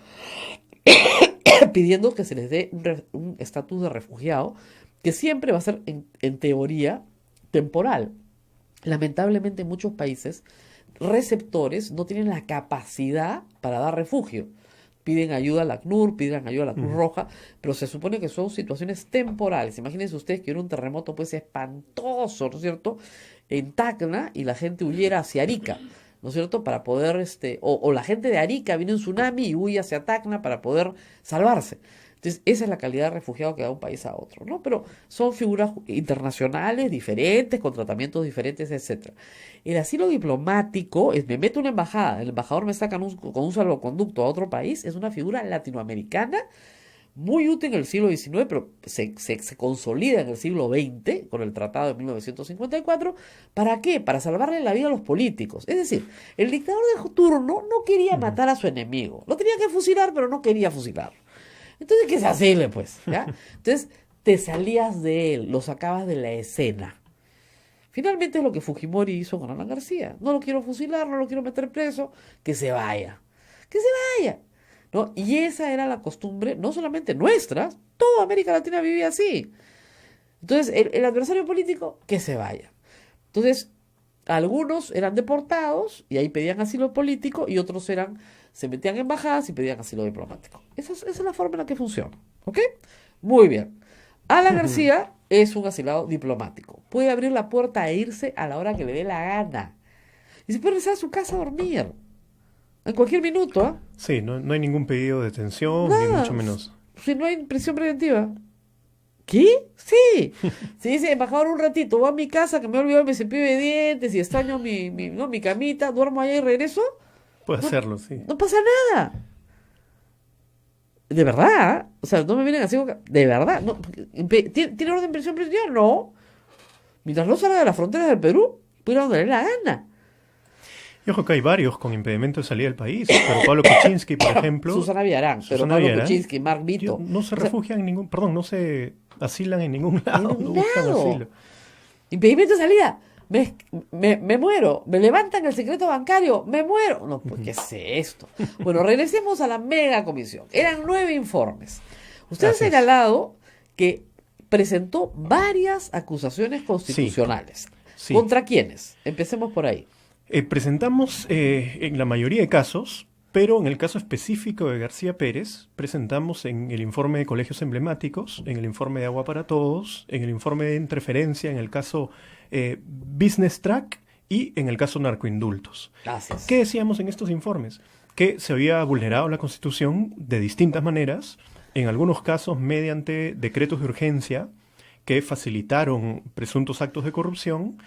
pidiendo que se les dé un estatus de refugiado, que siempre va a ser, en teoría, temporal. Lamentablemente, en muchos países, receptores no tienen la capacidad para dar refugio. Piden ayuda a la ACNUR, piden ayuda a la Cruz Roja, pero se supone que son situaciones temporales. Imagínense ustedes que hubiera un terremoto pues espantoso, ¿no es cierto?, en Tacna, y la gente huyera hacia Arica, ¿no es cierto?, para poder, o la gente de Arica viene un tsunami y huye hacia Tacna para poder salvarse. Entonces, esa es la calidad de refugiado que da un país a otro, ¿no? Pero son figuras internacionales diferentes, con tratamientos diferentes, etc. El asilo diplomático es, me meto en una embajada, el embajador me saca con un salvoconducto a otro país, es una figura latinoamericana, muy útil en el siglo XIX, pero se consolida en el siglo XX, con el Tratado de 1954. ¿Para qué? Para salvarle la vida a los políticos. Es decir, el dictador de turno no quería matar a su enemigo. Lo tenía que fusilar, pero no quería fusilarlo. Entonces, ¿qué se hace, pues? ¿Ya? Entonces, te salías de él, lo sacabas de la escena. Finalmente es lo que Fujimori hizo con Alan García. No lo quiero fusilar, no lo quiero meter preso, que se vaya. Que se vaya, ¿no? Y esa era la costumbre, no solamente nuestra, toda América Latina vivía así. Entonces, el adversario político, que se vaya. Entonces, algunos eran deportados y ahí pedían asilo político, y otros se metían en embajadas y pedían asilo diplomático. Esa es la forma en la que funciona. ¿Ok? Muy bien. Alan García es un asilado diplomático. Puede abrir la puerta e irse a la hora que le dé la gana. Y se puede regresar a su casa a dormir. En cualquier minuto, ¿eh? Sí, no hay ningún pedido de detención, Nada. ni mucho menos. Si no hay prisión preventiva. ¿Qué? Sí. Si dice, embajador, un ratito, voy a mi casa que me he olvidado mi cepillo de dientes y extraño mi camita, duermo allá y regreso. Puede hacerlo, sí. No pasa nada. De verdad. O sea, no me vienen así. De verdad. No. ¿Tiene orden de prisión preventiva? No. Mientras no salga de las fronteras del Perú, puede ir a donde le dé la gana. Y ojo que hay varios con impedimento de salida del país. Pero Pablo Kuczynski, por ejemplo. Susana Villarán, pero Pablo Kuczynski, Mark Vito. No se refugian en ningún. Perdón, no se asilan en ningún lado. No buscan asilo. Impedimento de salida. Me muero. Me levantan el secreto bancario. Me muero. No, pues, ¿qué es esto? Bueno, regresemos a la mega comisión. Eran 9 informes. Usted ha señalado que presentó varias acusaciones constitucionales. Sí. ¿Contra quiénes? Empecemos por ahí. Presentamos en la mayoría de casos, pero en el caso específico de García Pérez, presentamos en el informe de colegios emblemáticos, en el informe de Agua para Todos, en el informe de interferencia, en el caso Business Track y en el caso narcoindultos. Gracias. ¿Qué decíamos en estos informes? Que se había vulnerado la Constitución de distintas maneras, en algunos casos mediante decretos de urgencia que facilitaron presuntos actos de corrupción,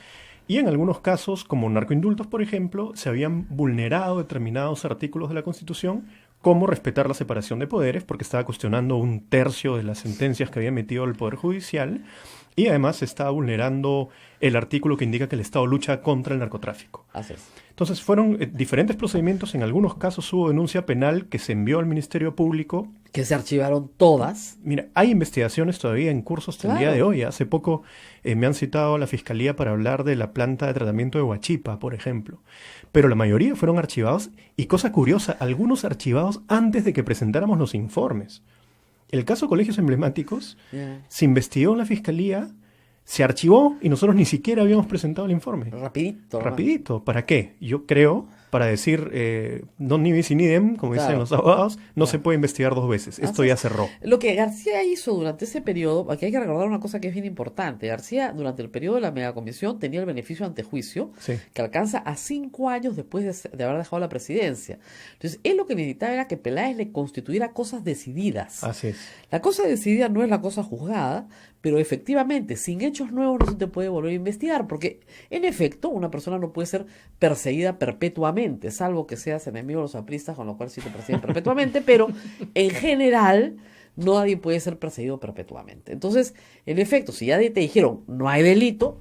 y en algunos casos, como narcoindultos, por ejemplo, se habían vulnerado determinados artículos de la Constitución, como respetar la separación de poderes, porque estaba cuestionando un tercio de las sentencias que había emitido el Poder Judicial, y además se estaba vulnerando el artículo que indica que el Estado lucha contra el narcotráfico. Así es. Entonces fueron diferentes procedimientos, en algunos casos hubo denuncia penal que se envió al Ministerio Público. Que se archivaron todas. Mira, hay investigaciones todavía en curso hasta el día de hoy. Hace poco me han citado a la Fiscalía para hablar de la planta de tratamiento de Huachipa, por ejemplo. Pero la mayoría fueron archivados, y cosa curiosa, algunos archivados antes de que presentáramos los informes. El caso Colegios Emblemáticos se investigó en la Fiscalía, se archivó y nosotros ni siquiera habíamos presentado el informe. Rapidito. Rapidito. ¿Para qué? Yo creo, para decir non nibis in idem, como dicen los abogados, no se puede investigar dos veces. Esto ya cerró. Lo que García hizo durante ese periodo, aquí hay que recordar una cosa que es bien importante. García, durante el periodo de la megacomisión, tenía el beneficio de antejuicio, que alcanza a 5 años después de haber dejado la presidencia. Entonces, él lo que necesitaba era que Peláez le constituyera cosas decididas. Así es. La cosa decidida no es la cosa juzgada, pero efectivamente, sin hechos nuevos no se te puede volver a investigar, porque en efecto una persona no puede ser perseguida perpetuamente, salvo que seas enemigo de los apristas, con lo cual sí te persiguen perpetuamente, pero en general nadie puede ser perseguido perpetuamente. Entonces, en efecto, si ya te dijeron no hay delito,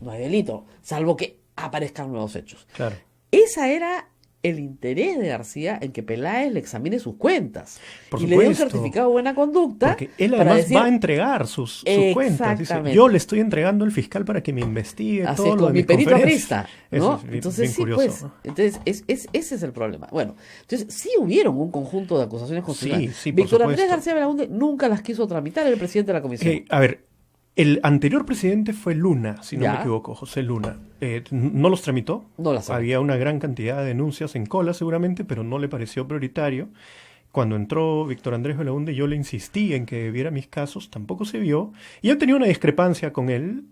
salvo que aparezcan nuevos hechos. Claro. Esa era el interés de García en que Peláez le examine sus cuentas. Por y supuesto, le dio un certificado de buena conducta. Porque él además va a entregar sus cuentas. Dice, yo le estoy entregando al fiscal para que me investigue así todo es, lo con de mi perito aprista, ¿no? Eso es bien, entonces bien sí, curioso, pues, ¿no? entonces ese es el problema. Bueno, entonces sí hubieron un conjunto de acusaciones constitucionales. Sí, por Víctor Andrés supuesto. García Belaúnde nunca las quiso tramitar, era el presidente de la comisión. A ver, el anterior presidente fue Luna, si no me equivoco, José Luna. No los tramitó. No las Había una gran cantidad de denuncias en cola seguramente, pero no le pareció prioritario. Cuando entró Víctor Andrés Belaúnde, yo le insistí en que viera mis casos, tampoco se vio. Y yo tenía una discrepancia con él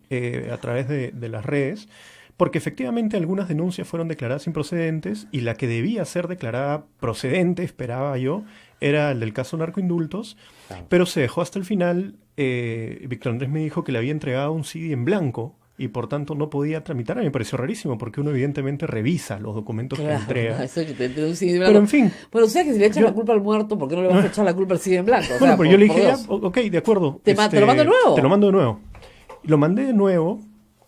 a través de las redes, porque efectivamente algunas denuncias fueron declaradas improcedentes y la que debía ser declarada procedente, esperaba yo, era el del caso narcoindultos, pero se dejó hasta el final. Víctor Andrés me dijo que le había entregado un CD en blanco y por tanto no podía tramitar. A mí me pareció rarísimo porque uno evidentemente revisa los documentos que entrega. Eso que te un CD en pero blanco. en fin. Bueno, o sea que si le echan la culpa al muerto, ¿por qué no le vas a echar la culpa al CD en blanco? O Bueno, sea, pero yo le dije, Dios. ok, de acuerdo. ¿Te lo mando de nuevo? Te lo mando de nuevo. Lo mandé de nuevo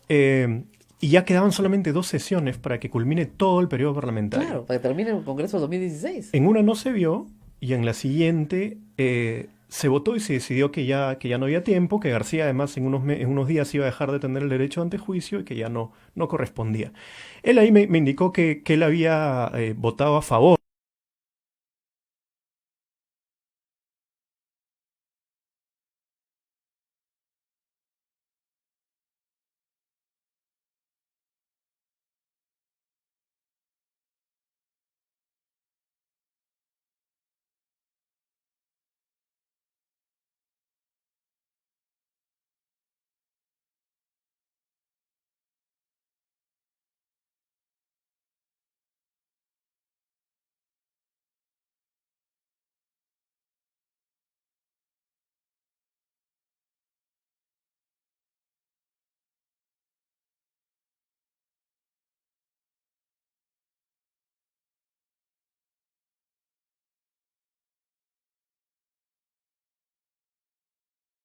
y ya quedaban solamente 2 sesiones para que culmine todo el periodo parlamentario. Claro, para que termine el Congreso del 2016. En una no se vio y en la siguiente se votó y se decidió que ya no había tiempo, que García además en unos días iba a dejar de tener el derecho ante juicio y que ya no correspondía. Él ahí me indicó que él había votado a favor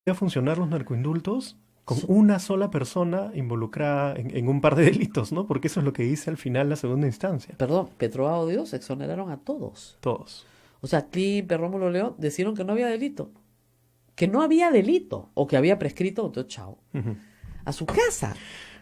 a funcionar los narcoindultos con una sola persona involucrada en un par de delitos, ¿no? Porque eso es lo que dice al final la segunda instancia. Perdón, Petro Dios exoneraron a todos. Todos. O sea, Klimper, Rómulo León decidieron que no había delito. Que no había delito. O que había prescrito, entonces chao. A su casa.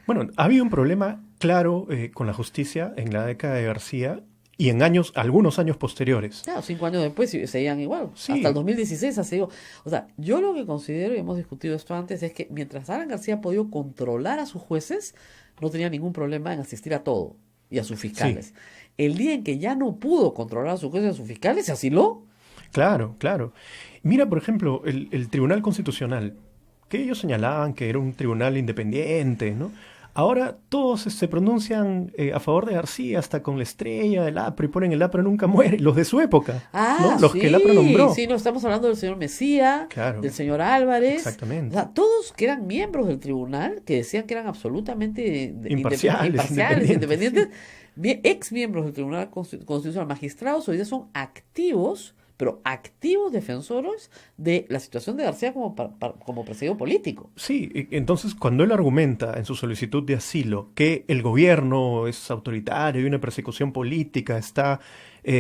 Bueno, ha habido un problema claro con la justicia en la década de García y en algunos años posteriores. Claro, 5 años después seguían igual. Sí. Hasta el 2016 ha seguido. O sea, yo lo que considero, y hemos discutido esto antes, es que mientras Alan García ha podido controlar a sus jueces, no tenía ningún problema en asistir a todo y a sus fiscales. Sí. El día en que ya no pudo controlar a sus jueces y a sus fiscales, se asiló. Claro, claro. Mira, por ejemplo, el Tribunal Constitucional, que ellos señalaban que era un tribunal independiente, ¿no? Ahora todos se pronuncian a favor de García, hasta con la estrella del APRA, y ponen el APRA nunca muere, los de su época, ¿no? Los que el APRA nombró. Sí, no, estamos hablando del señor Mesía, Claro. del señor Álvarez. Exactamente. O sea, todos que eran miembros del tribunal, que decían que eran absolutamente Imparciales, independientes, ex miembros del Tribunal Constitucional, magistrados, hoy día son activos, pero activos defensores de la situación de García como perseguido político. Sí, entonces cuando él argumenta en su solicitud de asilo que el gobierno es autoritario y una persecución política está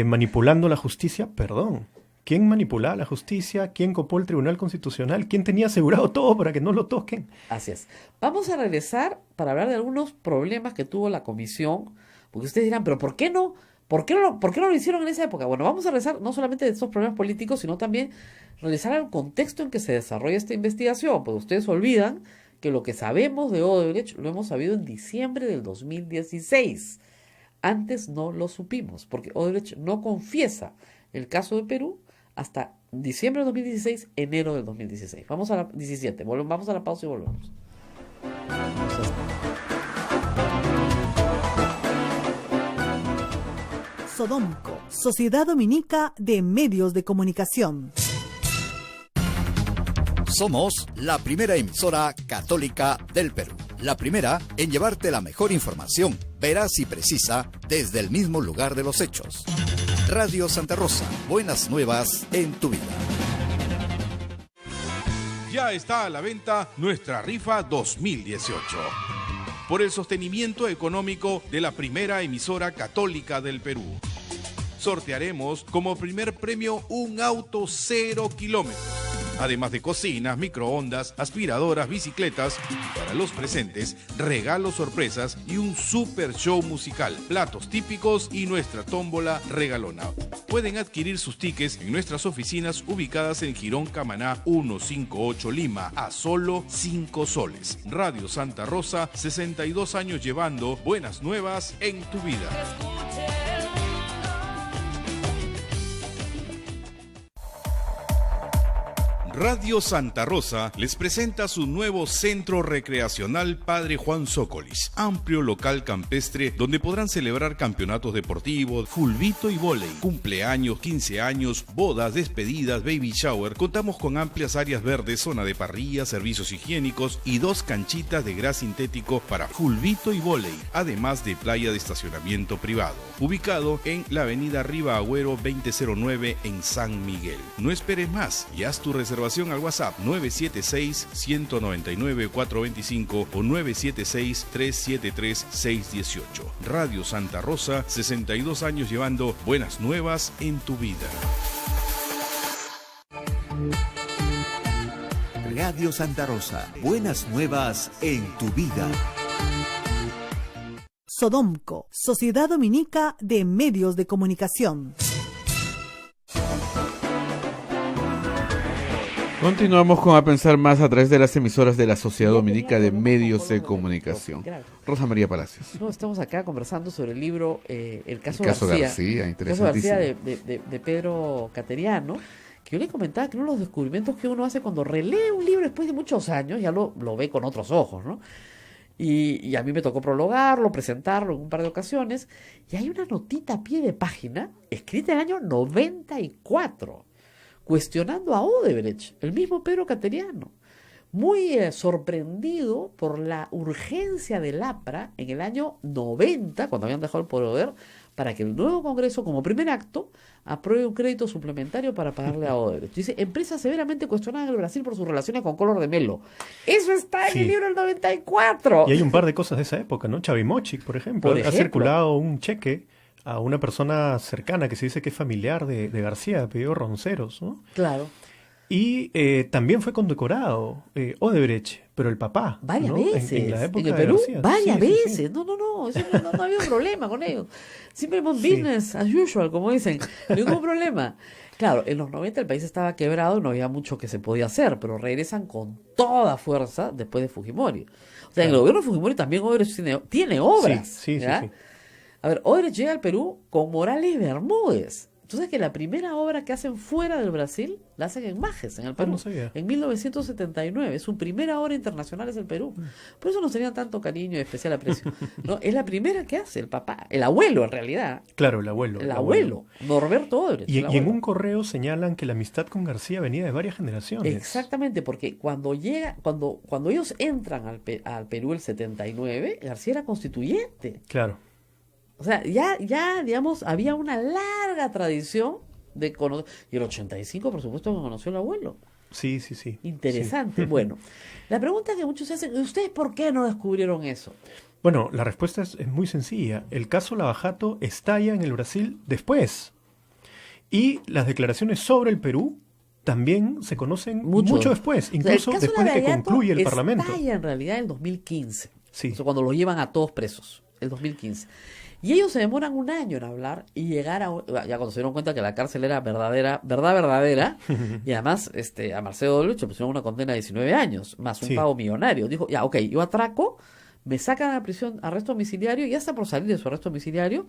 manipulando la justicia, perdón, ¿quién manipulaba la justicia? ¿Quién copó el Tribunal Constitucional? ¿Quién tenía asegurado todo para que no lo toquen? Así es. Vamos a regresar para hablar de algunos problemas que tuvo la comisión, porque ustedes dirán, pero ¿por qué no? ¿Por qué no lo hicieron en esa época? Bueno, vamos a regresar no solamente de estos problemas políticos, sino también regresar al contexto en que se desarrolla esta investigación, porque ustedes olvidan que lo que sabemos de Odebrecht lo hemos sabido en diciembre del 2016. Antes no lo supimos, porque Odebrecht no confiesa el caso de Perú hasta diciembre del 2016, enero del 2016. Vamos a la 17, vamos a la pausa y volvemos. Sodomco, Sociedad Dominica de Medios de Comunicación. Somos la primera emisora católica del Perú. La primera en llevarte la mejor información, veraz y precisa, desde el mismo lugar de los hechos. Radio Santa Rosa, buenas nuevas en tu vida. Ya está a la venta nuestra rifa 2018. Por el sostenimiento económico de la primera emisora católica del Perú. Sortearemos como primer premio un auto 0 kilómetros, además de cocinas, microondas, aspiradoras, bicicletas, y para los presentes, regalos sorpresas y un super show musical, platos típicos y nuestra tómbola regalona. Pueden adquirir sus tickets en nuestras oficinas ubicadas en Girón Camaná 158 Lima a solo 5 soles. Radio Santa Rosa, 62 años llevando buenas nuevas en tu vida. Radio Santa Rosa les presenta su nuevo centro recreacional Padre Juan Zócolis, amplio local campestre donde podrán celebrar campeonatos deportivos, fulbito y vóley, cumpleaños, 15 años, bodas, despedidas, baby shower. Contamos con amplias áreas verdes, zona de parrilla, servicios higiénicos y 2 canchitas de gras sintético para fulbito y vóley, además de playa de estacionamiento privado, ubicado en la avenida Riva Agüero 2009 en San Miguel. No esperes más y haz tu reservación al WhatsApp 976-199-425 o 976-373-618. Radio Santa Rosa, 62 años llevando buenas nuevas en tu vida. Radio Santa Rosa, buenas nuevas en tu vida. Sodomco, Sociedad Dominica de Medios de Comunicación. Continuamos con A Pensar Más a través de las emisoras de la Sociedad Dominica de Medios de Comunicación. Rosa María Palacios. No, estamos acá conversando sobre el libro El caso García, el caso García de Pedro Cateriano, que yo le comentaba que uno de los descubrimientos que uno hace cuando relee un libro después de muchos años, ya lo ve con otros ojos, ¿no? Y a mí me tocó prologarlo, presentarlo en un par de ocasiones, y hay una notita a pie de página, escrita en el año 94, cuestionando a Odebrecht, el mismo Pedro Cateriano, muy sorprendido por la urgencia del APRA en el año 90, cuando habían dejado el poder, para que el nuevo Congreso, como primer acto, apruebe un crédito suplementario para pagarle a Odebrecht. Dice, empresa severamente cuestionada en el Brasil por sus relaciones con Collor de Mello. Eso está en el libro del 94. Y hay un par de cosas de esa época, ¿no? Chavimochic, por ejemplo, ha circulado un cheque a una persona cercana que se dice que es familiar de García, de apellido Ronceros, ¿no? Claro. Y también fue condecorado Odebrecht, pero el papá. Varias ¿no? veces. En la época en el Perú, de García. varias veces. Sí. No, eso no había un problema con ellos. Siempre business as usual, como dicen. Ningún problema. Claro, en los 90 el país estaba quebrado, no había mucho que se podía hacer, pero regresan con toda fuerza después de Fujimori. O sea, en el gobierno de Fujimori también Odebrecht tiene obras. Sí. A ver, Odebrecht llega al Perú con Morales Bermúdez. ¿Tú sabes que la primera obra que hacen fuera del Brasil la hacen en Majes, en el Perú? no sabía. En 1979. Su primera obra internacional es el Perú. Por eso nos tenían tanto cariño y especial aprecio. ¿No? Es la primera que hace el papá, el abuelo en realidad. Claro, el abuelo. El abuelo, Norberto Odebrecht. Y el en abuelo. un correo señalan que la amistad con García venía de varias generaciones. Exactamente, porque cuando ellos entran al Perú el 79, García era constituyente. Claro. O sea, ya, digamos, había una larga tradición de conocer. Y el 85, por supuesto, me conoció el abuelo. Sí, sí, sí. Interesante. Sí. Bueno, la pregunta que muchos se hacen, ¿ustedes por qué no descubrieron eso? Bueno, la respuesta es muy sencilla. El caso Lavajato estalla en el Brasil después. Y las declaraciones sobre el Perú también se conocen mucho después, incluso el caso después de que Lavallato concluye el Parlamento. estalla en realidad en 2015. Sí. O sea, cuando lo llevan a todos presos, el 2015. Y ellos se demoran un año en hablar y llegar ya cuando se dieron cuenta que la cárcel era verdadera, y además a Marcelo Odebrecht le pusieron una condena de 19 años, más un pago millonario. Dijo, ya, ok, yo atraco, me sacan a prisión, arresto domiciliario, y ya está por salir de su arresto domiciliario,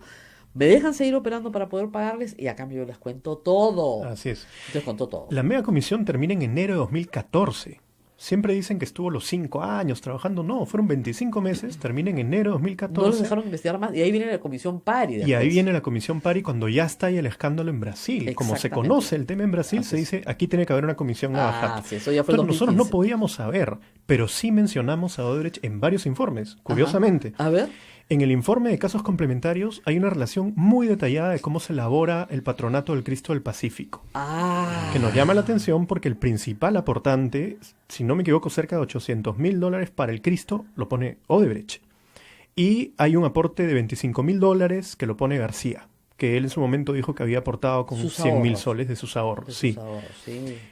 me dejan seguir operando para poder pagarles, y a cambio yo les cuento todo. Así es. Les contó todo. La mega comisión termina en enero de 2014. Siempre dicen que estuvo los 5 años trabajando. No, fueron 25 meses, termina en enero de 2014. No los dejaron investigar más, y ahí viene la comisión Pari. Y ahí viene la comisión Pari cuando ya está ahí el escándalo en Brasil. Como se conoce el tema en Brasil, se dice, aquí tiene que haber una comisión Lavajato. Sí, eso ya fue el 2015. Nosotros no podíamos saber, pero sí mencionamos a Odebrecht en varios informes, curiosamente. A ver. En el informe de casos complementarios hay una relación muy detallada de cómo se elabora el patronato del Cristo del Pacífico. Que nos llama la atención porque el principal aportante, si no me equivoco, cerca de $800,000 para el Cristo, lo pone Odebrecht. Y hay un aporte de $25,000 que lo pone García, que él en su momento dijo que había aportado con 100,000 soles de sus ahorros. Sí.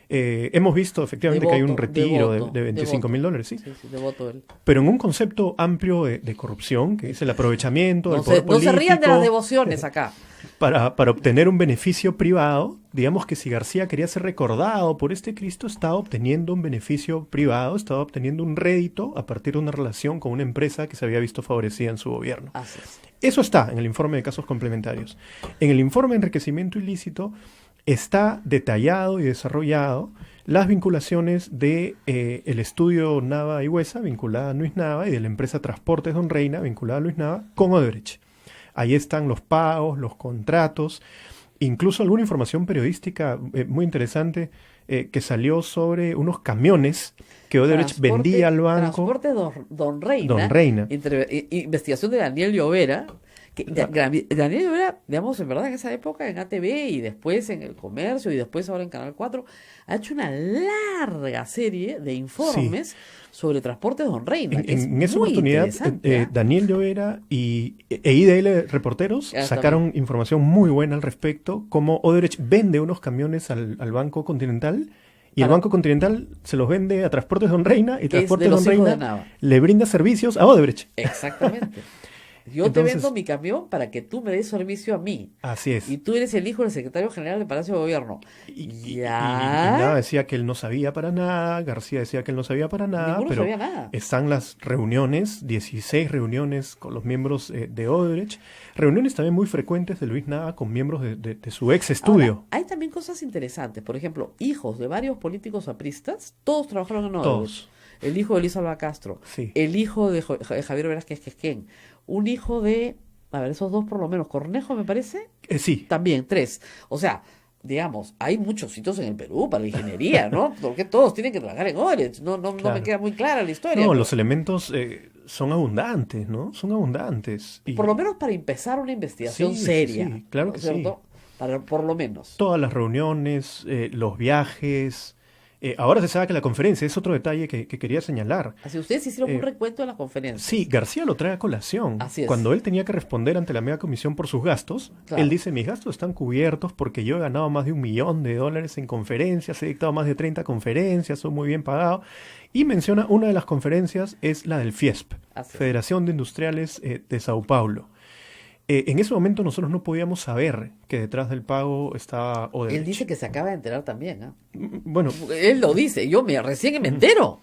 Hemos visto efectivamente que hay un retiro de $25,000. Sí. Devoto él. Pero en un concepto amplio de corrupción, que es el aprovechamiento del poder No político. se rían de las devociones acá. Para obtener un beneficio privado, digamos que si García quería ser recordado por este Cristo, estaba obteniendo un beneficio privado, estaba obteniendo un rédito a partir de una relación con una empresa que se había visto favorecida en su gobierno. Así es. Eso está en el informe de casos complementarios. En el informe de enriquecimiento ilícito está detallado y desarrollado las vinculaciones de el estudio Nava y Huesa, vinculada a Luis Nava, y de la empresa Transportes Don Reina, vinculada a Luis Nava, con Odebrecht. Ahí están los pagos, los contratos, incluso alguna información periodística muy interesante que salió sobre unos camiones que Odebrecht vendía al banco. Transporte Don Reina. Don Reina. Investigación de Daniel Llovera. Daniel Llovera, digamos, en verdad en esa época en ATV y después en El Comercio y después ahora en Canal 4, ha hecho una larga serie de informes sobre Transportes Don Reina. En esa oportunidad, Daniel Llovera e IDL Reporteros sacaron información muy buena al respecto, como Odebrecht vende unos camiones al Banco Continental, y el Banco Continental se los vende a Transportes Don Reina, y Transportes Don Reina le brinda servicios a Odebrecht. Exactamente. Yo te vendo mi camión para que tú me des servicio a mí. Así es. Y tú eres el hijo del secretario general del Palacio de Gobierno. Y nada, decía que él no sabía para nada, García decía que él no sabía para nada, Ninguno pero sabía nada. Están las reuniones, 16 reuniones con los miembros de Odebrecht, reuniones también muy frecuentes de Luis Nava con miembros de su ex estudio. Ahora, hay también cosas interesantes, por ejemplo, hijos de varios políticos apristas, todos trabajaron en Odebrecht. Todos. El hijo de Luis Alva Castro, el hijo de Javier Velázquez Quesquén, un hijo de, a ver, esos dos por lo menos, Cornejo me parece. Sí. También, 3. O sea, digamos, hay muchos sitios en el Perú para la ingeniería, ¿no? Porque todos tienen que trabajar en Odebrecht. No me queda muy clara la historia. No, los elementos son abundantes, ¿no? Son abundantes. Por lo menos para empezar una investigación seria. Sí, claro que sí. Por lo menos. Todas las reuniones, los viajes. Ahora se sabe que la conferencia es otro detalle que quería señalar. Así, ustedes hicieron un recuento de la conferencia. Sí, García lo trae a colación. Así es. Cuando él tenía que responder ante la mega comisión por sus gastos, él dice, mis gastos están cubiertos porque yo he ganado más de $1 millón en conferencias, he dictado más de 30 conferencias, soy muy bien pagado. Y menciona una de las conferencias es la del FIESP, Federación de Industriales de Sao Paulo. En ese momento nosotros no podíamos saber que detrás del pago estaba Odebrecht. Él dice que se acaba de enterar también, ¿eh? Bueno, él lo dice, recién me entero.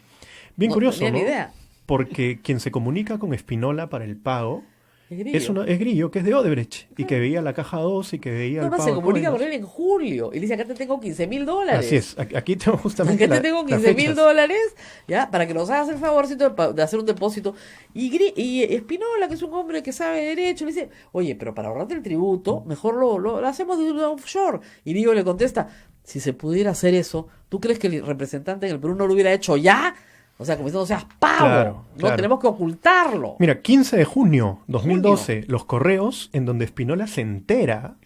Bien curioso, tenía ¿no? Ni idea. Porque quien se comunica con Spinola para el pago Es Grillo, que es de Odebrecht, y que veía la caja 2 y que veía el Además, pago se de comunica con coimas. él en julio y le dice, acá te tengo $15,000. Así es, aquí tengo justamente Acá te tengo las $15,000, fechas. ¿ya? Para que nos hagas el favorcito de hacer un depósito. Y Espinola, que es un hombre que sabe derecho, le dice, oye, pero para ahorrarte el tributo, mejor lo hacemos de un offshore. Y Grillo le contesta, si se pudiera hacer eso, ¿tú crees que el representante en el Perú no lo hubiera hecho ya? O sea, como diciendo, seas pavo, Claro, no claro. tenemos que ocultarlo. Mira, 15 de junio 2012, los correos en donde Espinola se entera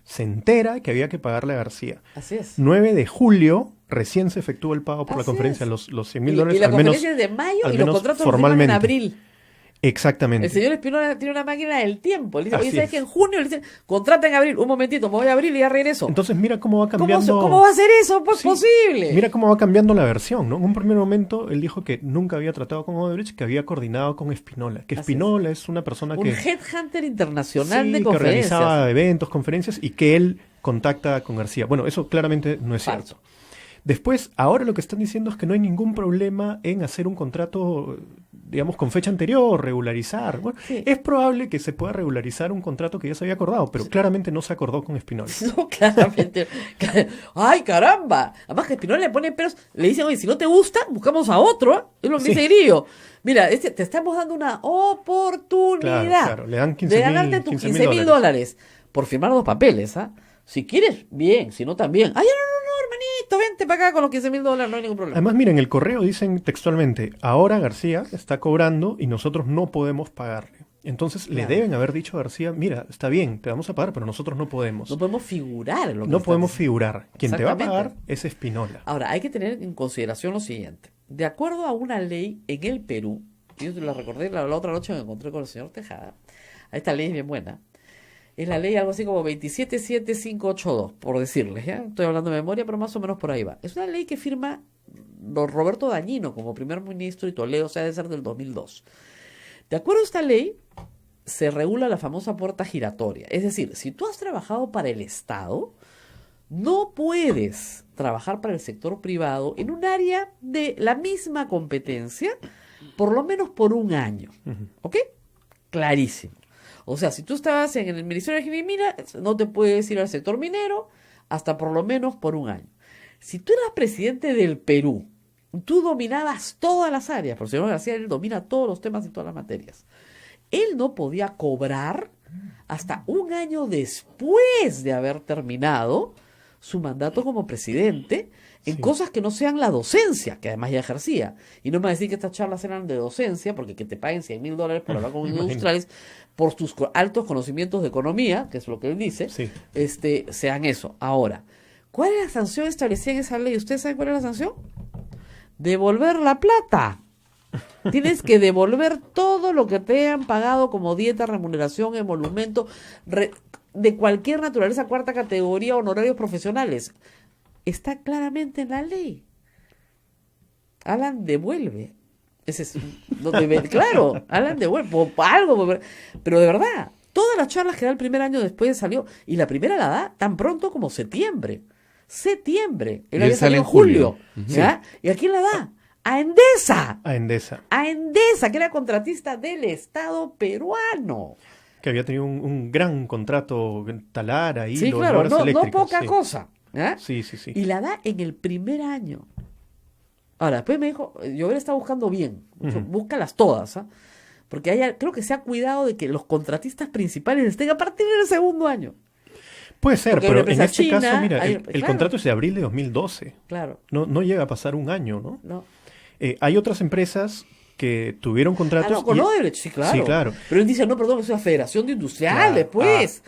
que había que pagarle a García. Así es. 9 de julio, recién se efectúa el pago por la Así conferencia, es. los $100,000, Y la al menos, conferencia es de mayo al y los menos contratos los firman en formalmente. abril. Exactamente. El señor Espinola tiene una máquina del tiempo. Le dice, oye, Así ¿sabes es. que en junio le dicen, contrata en abril? Un momentito, me voy a abril y ya regreso. Entonces mira cómo va ¿Cómo, cambiando. cómo va a ser eso? Pues Sí. posible. Mira cómo va cambiando la versión, ¿no? En un primer momento él dijo que nunca había tratado con Odebrecht, que había coordinado con Espinola. Que Así Espinola es una persona un que, headhunter internacional sí, de que conferencias. organizaba eventos, conferencias y que él contacta con García. Bueno, eso claramente no es Falso. cierto. Después, ahora lo que están diciendo es que no hay ningún problema en hacer un contrato, digamos, con fecha anterior, regularizar. Bueno, Sí. es probable que se pueda regularizar un contrato que ya se había acordado, pero claramente no se acordó con Espinola. No, claramente. ¡Ay, caramba! Además que Espinola le pone peros. Le dicen, oye, si no te gusta, buscamos a otro. ¿Eh? Es lo que Sí. dice Grillo. Mira, te estamos dando una oportunidad Claro, le dan de 15,000 ganarte tus $15,000 $15,000 por firmar los papeles. ¿Ah? Si quieres, bien. Si no, también. ¡Ay, no, hermanito! Vente para acá con los $15,000. No hay ningún problema. Además, miren, el correo dicen textualmente, ahora García está cobrando y nosotros no podemos pagarle. Entonces le Claro. deben haber dicho a García, mira, está bien, te vamos a pagar, pero nosotros no podemos. No podemos figurar en lo que No están podemos diciendo. figurar. Quien te va a Exactamente. pagar es Espinola. Ahora, hay que tener en consideración lo siguiente. De acuerdo a una ley en el Perú, yo te la recordé la otra noche que me encontré con el señor Tejada, esta ley es bien buena, es la ley algo así como 2778582, por decirles, ¿ya? Estoy hablando de memoria, pero más o menos por ahí va. Es una ley que firma don Roberto Dañino como primer ministro y Toledo, o sea, debe ser del 2002. De acuerdo a esta ley, se regula la famosa puerta giratoria. Es decir, si tú has trabajado para el Estado, no puedes trabajar para el sector privado en un área de la misma competencia, por lo menos por un año. ¿Ok? Clarísimo. O sea, si tú estabas en el Ministerio de Minas, no te puedes ir al sector minero hasta por lo menos por un año. Si tú eras presidente del Perú, tú dominabas todas las áreas, porque el señor García él domina todos los temas y todas las materias. Él no podía cobrar hasta un año después de haber terminado su mandato como presidente en Sí. cosas que no sean la docencia, que además ya ejercía. Y no me va a decir que estas charlas eran de docencia, porque que te paguen $100,000 por hablar con Imagínate. industriales, por tus altos conocimientos de economía, que es lo que él dice, Sí. sean eso. Ahora, ¿cuál es la sanción establecida en esa ley? ¿Ustedes saben cuál es la sanción? Devolver la plata. Tienes que devolver todo lo que te hayan pagado como dieta, remuneración, emolumento, de cualquier naturaleza, cuarta categoría, honorarios profesionales. Está claramente en la ley. Alan devuelve. Ese es claro, Alan devuelve algo, pero de verdad, todas las charlas que da el primer año después salió, y la primera la da tan pronto como septiembre. Él Y había él sale salido en en julio. julio. ¿Ya? ¿Y a quién la da? A Endesa. A Endesa, A Endesa, que era contratista del Estado peruano. que había tenido un gran contrato en Talara y Sí, los claro, obras no eléctricas. poca Sí. cosa. ¿Ya? Sí, sí, sí. Y la da en el primer año. Ahora, después me dijo, yo hubiera estado buscando bien, búscalas todas, ¿ah? Porque creo que se ha cuidado de que los contratistas principales estén a partir del segundo año. Puede ser, Porque hay una pero en empresa este caso, china, mira, hay- el claro. contrato es de abril de 2012. Claro, No llega a pasar un año, ¿no? no. Hay otras empresas que tuvieron contratos. Ah, no, con y- Odebrecht, sí, claro. Sí, claro. Pero él dice, no, perdón, es una federación de industriales, Claro. pues.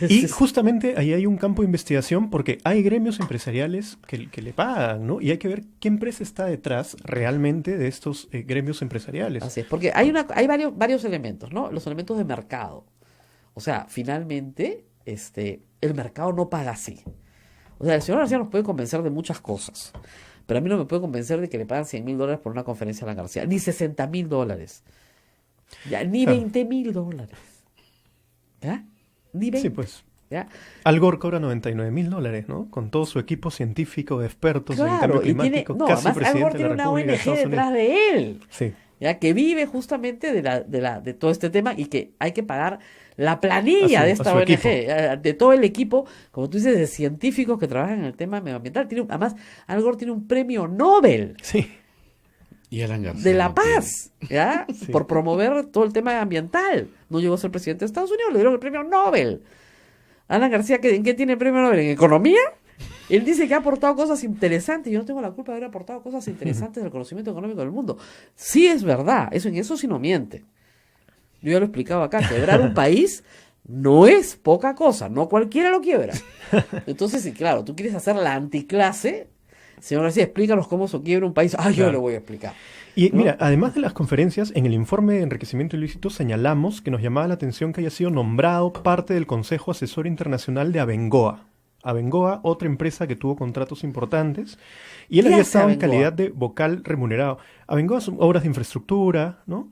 Y justamente ahí hay un campo de investigación porque hay gremios empresariales que le pagan, ¿no? Y hay que ver qué empresa está detrás realmente de estos gremios empresariales. Así es, porque hay varios elementos, ¿no? Los elementos de mercado. O sea, finalmente, el mercado no paga así. O sea, el señor García nos puede convencer de muchas cosas, pero a mí no me puede convencer de que le pagan $100,000 por una conferencia a la García, ni $60,000, ya, ni Claro. $20,000, ¿ya? Ni 20, Sí, pues. ¿ya? Al Gore cobra $99,000, ¿no? Con todo su equipo científico de expertos en Claro, cambio y tiene, climático, no, casi además Al presidente Gore de tiene la una República de ONG Estados detrás Unidos. de él. Sí. ya que vive justamente de todo este tema y que hay que pagar la planilla de esta a su ONG, equipo. de todo el equipo, como tú dices, de científicos que trabajan en el tema medioambiental. Además, Al Gore tiene un premio Nobel Sí. Y Alan García de la no tiene. paz, ¿ya? Sí. Por promover todo el tema ambiental. No llegó a ser presidente de Estados Unidos, le dieron el premio Nobel. Alan García, ¿en qué tiene el premio Nobel? ¿En economía? Él dice que ha aportado cosas interesantes. Yo no tengo la culpa de haber aportado cosas interesantes del conocimiento económico del mundo. Sí es verdad, en eso sí no miente. Yo ya lo he explicado acá, quebrar un país no es poca cosa, no cualquiera lo quiebra. Entonces, sí, claro, tú quieres hacer la anticlase. Señor García, explícanos cómo se quiebra un país. Yo Claro. lo voy a explicar. Y ¿No? mira, además de las conferencias, en el informe de enriquecimiento ilícito señalamos que nos llamaba la atención que haya sido nombrado parte del Consejo Asesor Internacional de Abengoa. Abengoa, otra empresa que tuvo contratos importantes, y él ¿Qué había hace estado en Abengoa? calidad de vocal remunerado. Abengoa son obras de infraestructura, ¿no?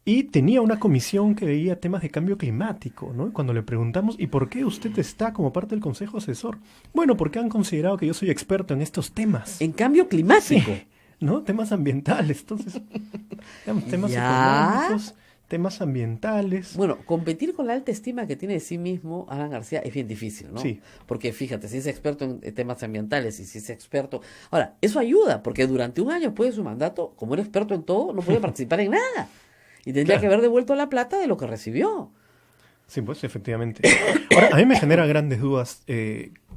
Y tenía una comisión que veía temas de cambio climático, ¿no? Y cuando le preguntamos, ¿y por qué usted está como parte del Consejo Asesor? Bueno, porque han considerado que yo soy experto en estos temas. En cambio climático. ¿No? Temas ambientales, entonces, digamos, temas Ya. económicos, temas ambientales. Bueno, competir con la alta estima que tiene de sí mismo Alan García es bien difícil, ¿no? Sí. Porque fíjate, si es experto en temas ambientales y si es experto... Ahora, eso ayuda, porque durante un año después de su mandato, como era experto en todo, no podía participar en nada. Y tendría Claro. que haber devuelto la plata de lo que recibió. Sí, pues efectivamente. Ahora, a mí me genera grandes dudas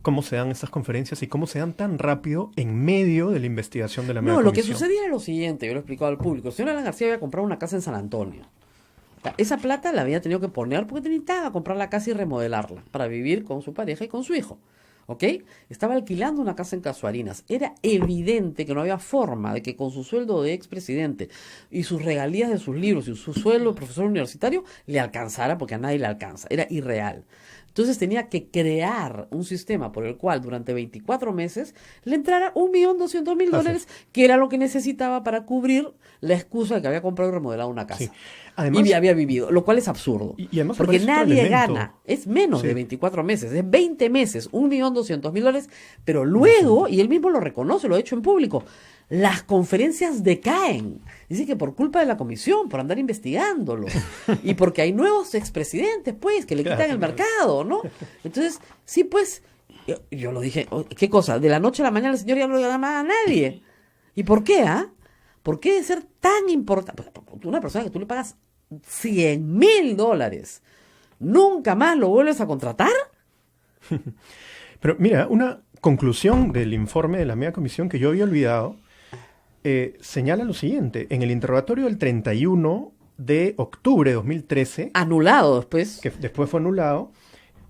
cómo se dan estas conferencias y cómo se dan tan rápido en medio de la investigación de la No, mega lo que comisión. sucedía era lo siguiente, yo lo he explicado al público. El señor Alan García había comprado una casa en San Antonio. O sea, esa plata la había tenido que poner porque necesitaba comprar la casa y remodelarla para vivir con su pareja y con su hijo. ¿Ok? Estaba alquilando una casa en Casuarinas. Era evidente que no había forma de que con su sueldo de expresidente y sus regalías de sus libros y su sueldo de profesor universitario le alcanzara, porque a nadie le alcanza. Era irreal. Entonces tenía que crear un sistema por el cual durante 24 meses le entrara $1.200.000, que era lo que necesitaba para cubrir la excusa de que había comprado y remodelado una casa. Sí. Además, Y había vivido, lo cual es absurdo. Y además Porque aparece otro nadie elemento. gana. Es menos Sí. de 24 meses, es 20 meses, $1.200.000, pero luego, y él mismo lo reconoce, lo ha hecho en público, las conferencias decaen. Dice que por culpa de la comisión, por andar investigándolo. Y porque hay nuevos expresidentes, pues, que le quitan Claro. el mercado, ¿no? Entonces, sí, pues, yo lo dije, ¿qué cosa? De la noche a la mañana el señor ya no le da más a nadie. ¿Y por qué, ¿Por qué de ser tan importante? Una persona que tú le pagas $100.000, ¿nunca más lo vuelves a contratar? Pero mira, una conclusión del informe de la mega comisión que yo había olvidado señala lo siguiente. En el interrogatorio del 31 de octubre de 2013, Anulado después. que después fue anulado,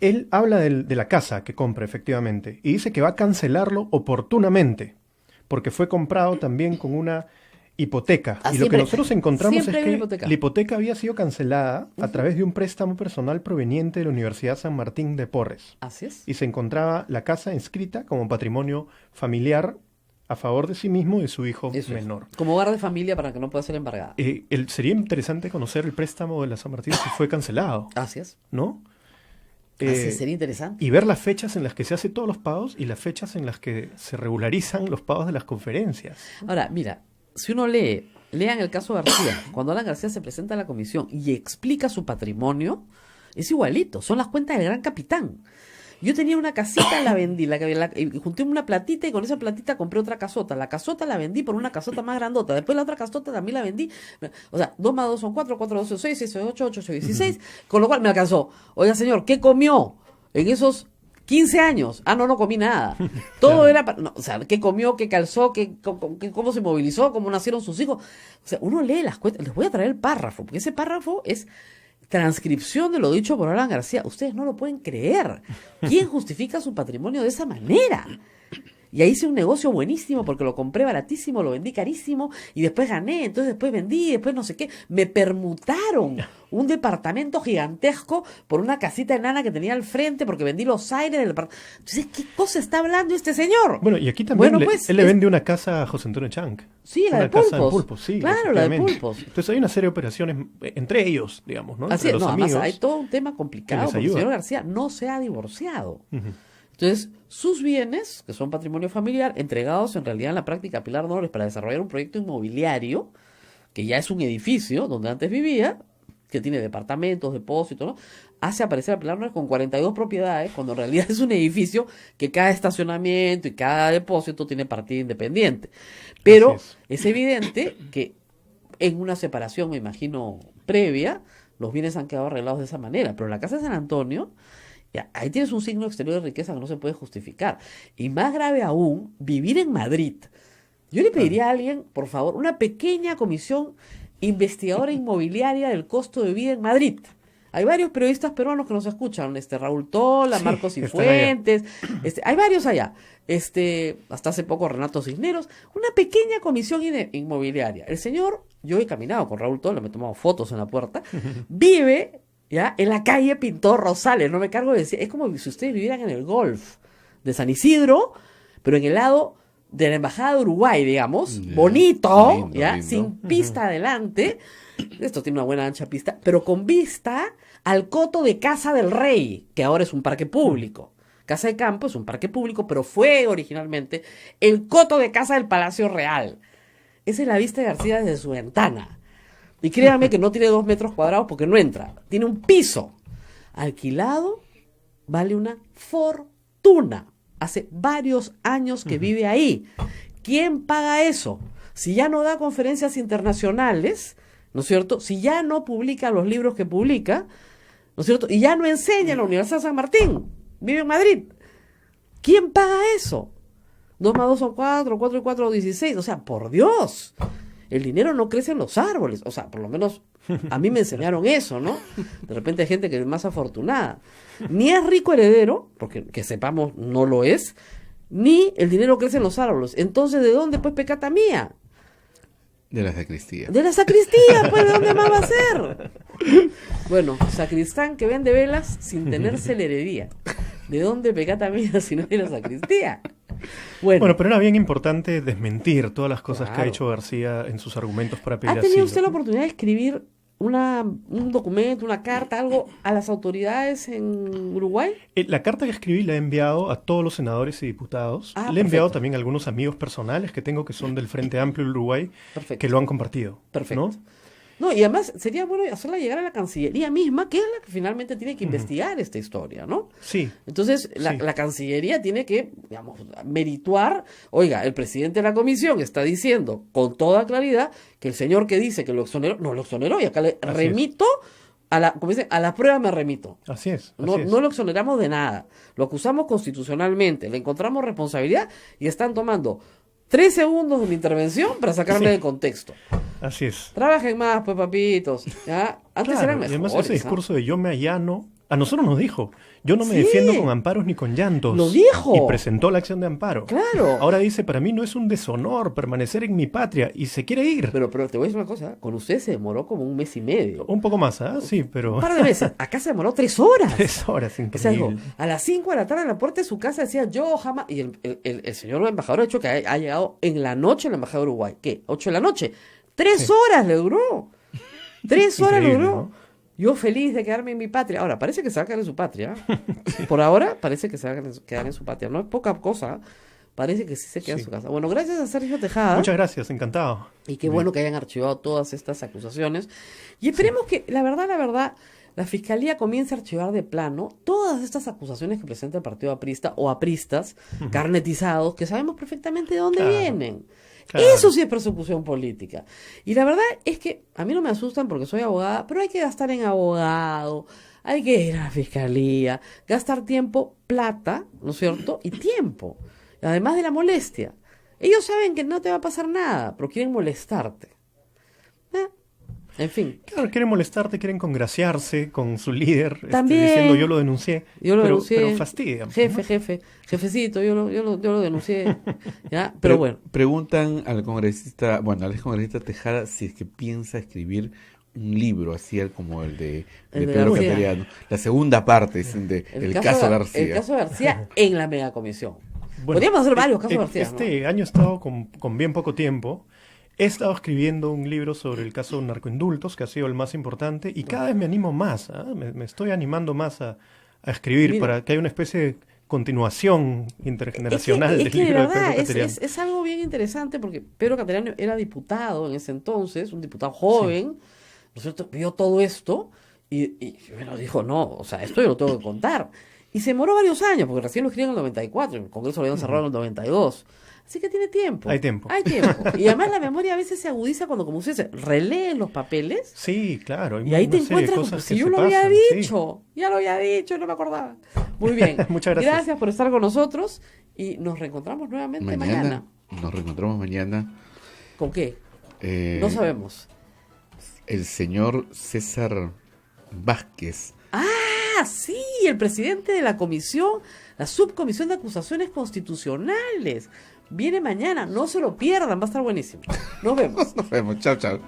él habla de la casa que compra efectivamente y dice que va a cancelarlo oportunamente porque fue comprado también con una hipoteca. Y lo Siempre- que nosotros encontramos es siempre hay que una hipoteca. la hipoteca había sido cancelada a través de un préstamo personal proveniente de la Universidad San Martín de Porres. Así es. Y se encontraba la casa inscrita como patrimonio familiar a favor de sí mismo y de su hijo Eso es. menor. Como hogar de familia para que no pueda ser embargada. Sería interesante conocer el préstamo de la San Martín si fue cancelado, Así es. ¿no? Así sería interesante. Y ver las fechas en las que se hacen todos los pagos y las fechas en las que se regularizan los pagos de las conferencias. Ahora, mira, si uno lean el caso García, cuando Alan García se presenta a la comisión y explica su patrimonio, es igualito, son las cuentas del gran capitán. Yo tenía una casita, la vendí, y junté una platita y con esa platita compré otra casota. La casota la vendí por una casota más grandota. Después la otra casota también la vendí. O sea, 2 más 2 son 4, 4 2 son 6, 6 son 8, 8 son 16. Con lo cual me alcanzó. Oiga, señor, ¿qué comió en esos 15 años? No comí nada. Todo era... o sea, ¿qué comió? ¿Qué calzó? ¿Cómo se movilizó? ¿Cómo nacieron sus hijos? O sea, uno lee las cuentas. Les voy a traer el párrafo, porque ese párrafo es transcripción de lo dicho por Alan García. Ustedes no lo pueden creer. ¿Quién justifica su patrimonio de esa manera? Y ahí hice un negocio buenísimo porque lo compré baratísimo, lo vendí carísimo y después gané, entonces después vendí, después no sé qué. Me permutaron un departamento gigantesco por una casita enana que tenía al frente porque vendí los aires del departamento. Entonces, ¿qué cosa está hablando este señor? Bueno, y aquí también Bueno, pues, él le es- vende una casa a José Antonio Chang. Sí, la Una de casa Pulpos. Pulpos, sí. Claro, la de efectivamente. Pulpos. Entonces hay una serie de operaciones entre ellos, digamos, ¿no? Así Entre es, los no, además amigos. hay todo un tema complicado que les porque el ayuda. señor García no se ha divorciado. Ujú. Entonces, sus bienes, que son patrimonio familiar, entregados en realidad en la práctica a Pilar Dolores para desarrollar un proyecto inmobiliario, que ya es un edificio donde antes vivía, que tiene departamentos, depósitos, ¿no? Hace aparecer a Pilar Noel con 42 propiedades, cuando en realidad es un edificio que cada estacionamiento y cada depósito tiene partida independiente. Pero es evidente que en una separación, me imagino, previa, los bienes han quedado arreglados de esa manera. Pero en la casa de San Antonio, ya, ahí tienes un signo exterior de riqueza que no se puede justificar. Y más grave aún, vivir en Madrid. Yo le pediría a alguien, por favor, una pequeña comisión investigadora inmobiliaria del costo de vida en Madrid. Hay varios periodistas peruanos que nos escuchan, Raúl Tola, Marcos Cifuentes, hay varios allá. Hasta hace poco Renato Cisneros, una pequeña comisión inmobiliaria. El señor, yo he caminado con Raúl Tola, me he tomado fotos en la puerta, vive ya en la calle Pintor Rosales, no me cargo de decir, es como si ustedes vivieran en el Golf de San Isidro, pero en el lado de la Embajada de Uruguay, digamos, bonito, lindo, ¿ya? Lindo. Sin pista adelante. Esto tiene una buena ancha pista, pero con vista al coto de Casa del Rey, que ahora es un parque público. Casa de Campo es un parque público, pero fue originalmente el coto de Casa del Palacio Real. Esa es la vista de García desde su ventana. Y créanme que no tiene 2 metros cuadrados porque no entra. Tiene un piso. Alquilado, vale una fortuna. Hace varios años que vive ahí. ¿Quién paga eso? Si ya no da conferencias internacionales, ¿no es cierto? Si ya no publica los libros que publica, ¿no es cierto? Y ya no enseña en la Universidad de San Martín, vive en Madrid. ¿Quién paga eso? 2 más 2 son 4, 4 y 4 16. O sea, por Dios, el dinero no crece en los árboles. O sea, por lo menos a mí me enseñaron eso, ¿no? De repente hay gente que es más afortunada. Ni es rico heredero, porque que sepamos no lo es, ni el dinero crece en los árboles. Entonces, ¿de dónde pues pecata mía? De la sacristía. De la sacristía, pues, ¿de dónde más va a ser? Bueno, sacristán que vende velas sin tener celerería. ¿De dónde pecata mía si no de la sacristía? Bueno, pero era bien importante desmentir todas las cosas que ha hecho García en sus argumentos para pedir asilo. ¿Ha tenido asilo? usted la oportunidad de escribir un documento, una carta, algo a las autoridades en Uruguay? La carta que escribí la he enviado a todos los senadores y diputados. Le he enviado también a algunos amigos personales que tengo que son del Frente Amplio del Uruguay, que lo han compartido. Perfecto. No, y además sería bueno hacerla llegar a la Cancillería misma, que es la que finalmente tiene que investigar esta historia, ¿no? Sí. Entonces, la Cancillería tiene que, digamos, merituar. Oiga, el presidente de la comisión está diciendo con toda claridad que el señor que dice que lo exoneró, no lo exoneró, y acá le remito como dicen, a la prueba me remito. Así es. No lo exoneramos de nada. Lo acusamos constitucionalmente, le encontramos responsabilidad y están tomando 3 segundos de mi intervención para sacarme de contexto. Así es. Trabajen más, pues, papitos. ¿Ya? Antes eran mejores. Y además ese discurso de yo me allano, a nosotros nos dijo, yo no me defiendo con amparos ni con llantos. Lo dijo. Y presentó la acción de amparo. Claro. Ahora dice, para mí no es un deshonor permanecer en mi patria y se quiere ir. Pero te voy a decir una cosa, con usted se demoró como 1 mes y medio. Un poco más, sí, pero... Un par de veces. Acá se demoró 3 horas. 3 horas, increíble. O sea, a las 5 de la tarde en la puerta de su casa decía, yo jamás... Y el señor embajador ha dicho que ha llegado en la noche en la embajada de Uruguay. ¿Qué? 8 de la noche. 3 horas le duró. 3 horas le duró. ¿No? Yo feliz de quedarme en mi patria. Ahora, parece que se va a quedar en su patria. Por ahora, parece que se va a quedar en su patria. No es poca cosa. Parece que sí se queda en su casa. Bueno, gracias a Sergio Tejada. Muchas gracias, encantado. Y qué bueno que hayan archivado todas estas acusaciones. Y esperemos que, la verdad, la Fiscalía comience a archivar de plano todas estas acusaciones que presenta el Partido Aprista o apristas carnetizados, que sabemos perfectamente de dónde vienen. Claro. Eso sí es persecución política. Y la verdad es que a mí no me asustan porque soy abogada, pero hay que gastar en abogado, hay que ir a la fiscalía, gastar tiempo, plata, ¿no es cierto? Y tiempo, además de la molestia. Ellos saben que no te va a pasar nada, pero quieren molestarte. En fin. Claro, quieren molestarte, quieren congraciarse con su líder, también, diciendo yo lo denuncié. Pero fastidia. Jefecito, yo lo denuncié. ¿Ya? Pero bueno. Preguntan al congresista, al excongresista Tejada si es que piensa escribir un libro así como el de Pedro Cateriano. La segunda parte del caso García. El caso García en la megacomisión. Podríamos hacer varios casos García. Este año he estado con bien poco tiempo. He estado escribiendo un libro sobre el caso de narcoindultos, que ha sido el más importante, y cada vez me animo más. Me estoy animando más a escribir. Mira, para que haya una especie continuación intergeneracional es que del de libro de verdad Pedro Cateriano. es algo bien interesante porque Pedro Cateriano era diputado en ese entonces, un diputado joven, ¿no es cierto? Vio todo esto y bueno, dijo, no, o sea, esto yo lo tengo que contar. Y se demoró varios años, porque recién lo escribieron en el 94, el Congreso lo habían cerrado en el 92. Así que tiene tiempo. Hay tiempo. Hay tiempo. Y además la memoria a veces se agudiza cuando, como usted dice, relee los papeles. Sí, claro. Hay Y ahí te una serie de encuentras, cosas si que yo se lo había pasan, sí. dicho, ya lo había dicho, no me acordaba. Muy bien. Muchas gracias. Gracias por estar con nosotros y nos reencontramos nuevamente mañana. Nos reencontramos mañana. ¿Con qué? Eh, No sabemos. El señor César Vázquez. Ah, sí, el presidente de la comisión, la subcomisión de acusaciones constitucionales. Viene mañana, no se lo pierdan, va a estar buenísimo. Nos vemos. Nos vemos, chao, chao.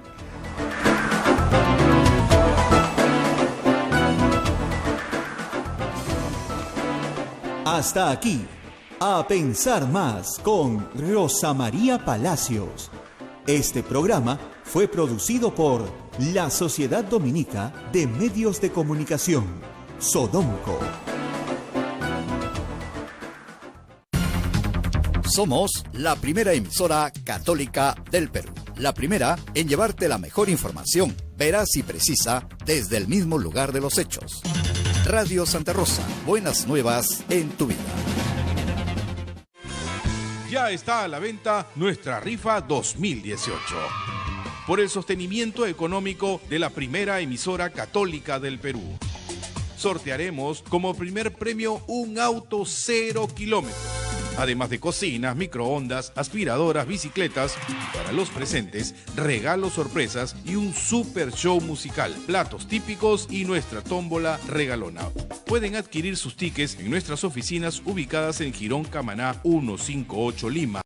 Hasta aquí, A Pensar Más con Rosa María Palacios. Este programa fue producido por la Sociedad Dominica de Medios de Comunicación, Sodomco. Somos la primera emisora católica del Perú. La primera en llevarte la mejor información, veraz y precisa, desde el mismo lugar de los hechos. Radio Santa Rosa, buenas nuevas en tu vida. Ya está a la venta nuestra rifa 2018. Por el sostenimiento económico de la primera emisora católica del Perú. Sortearemos como primer premio un auto 0 kilómetros. Además de cocinas, microondas, aspiradoras, bicicletas. Para los presentes, regalos sorpresas y un super show musical, platos típicos y nuestra tómbola regalona. Pueden adquirir sus tickets en nuestras oficinas ubicadas en Girón Camaná 158 Lima.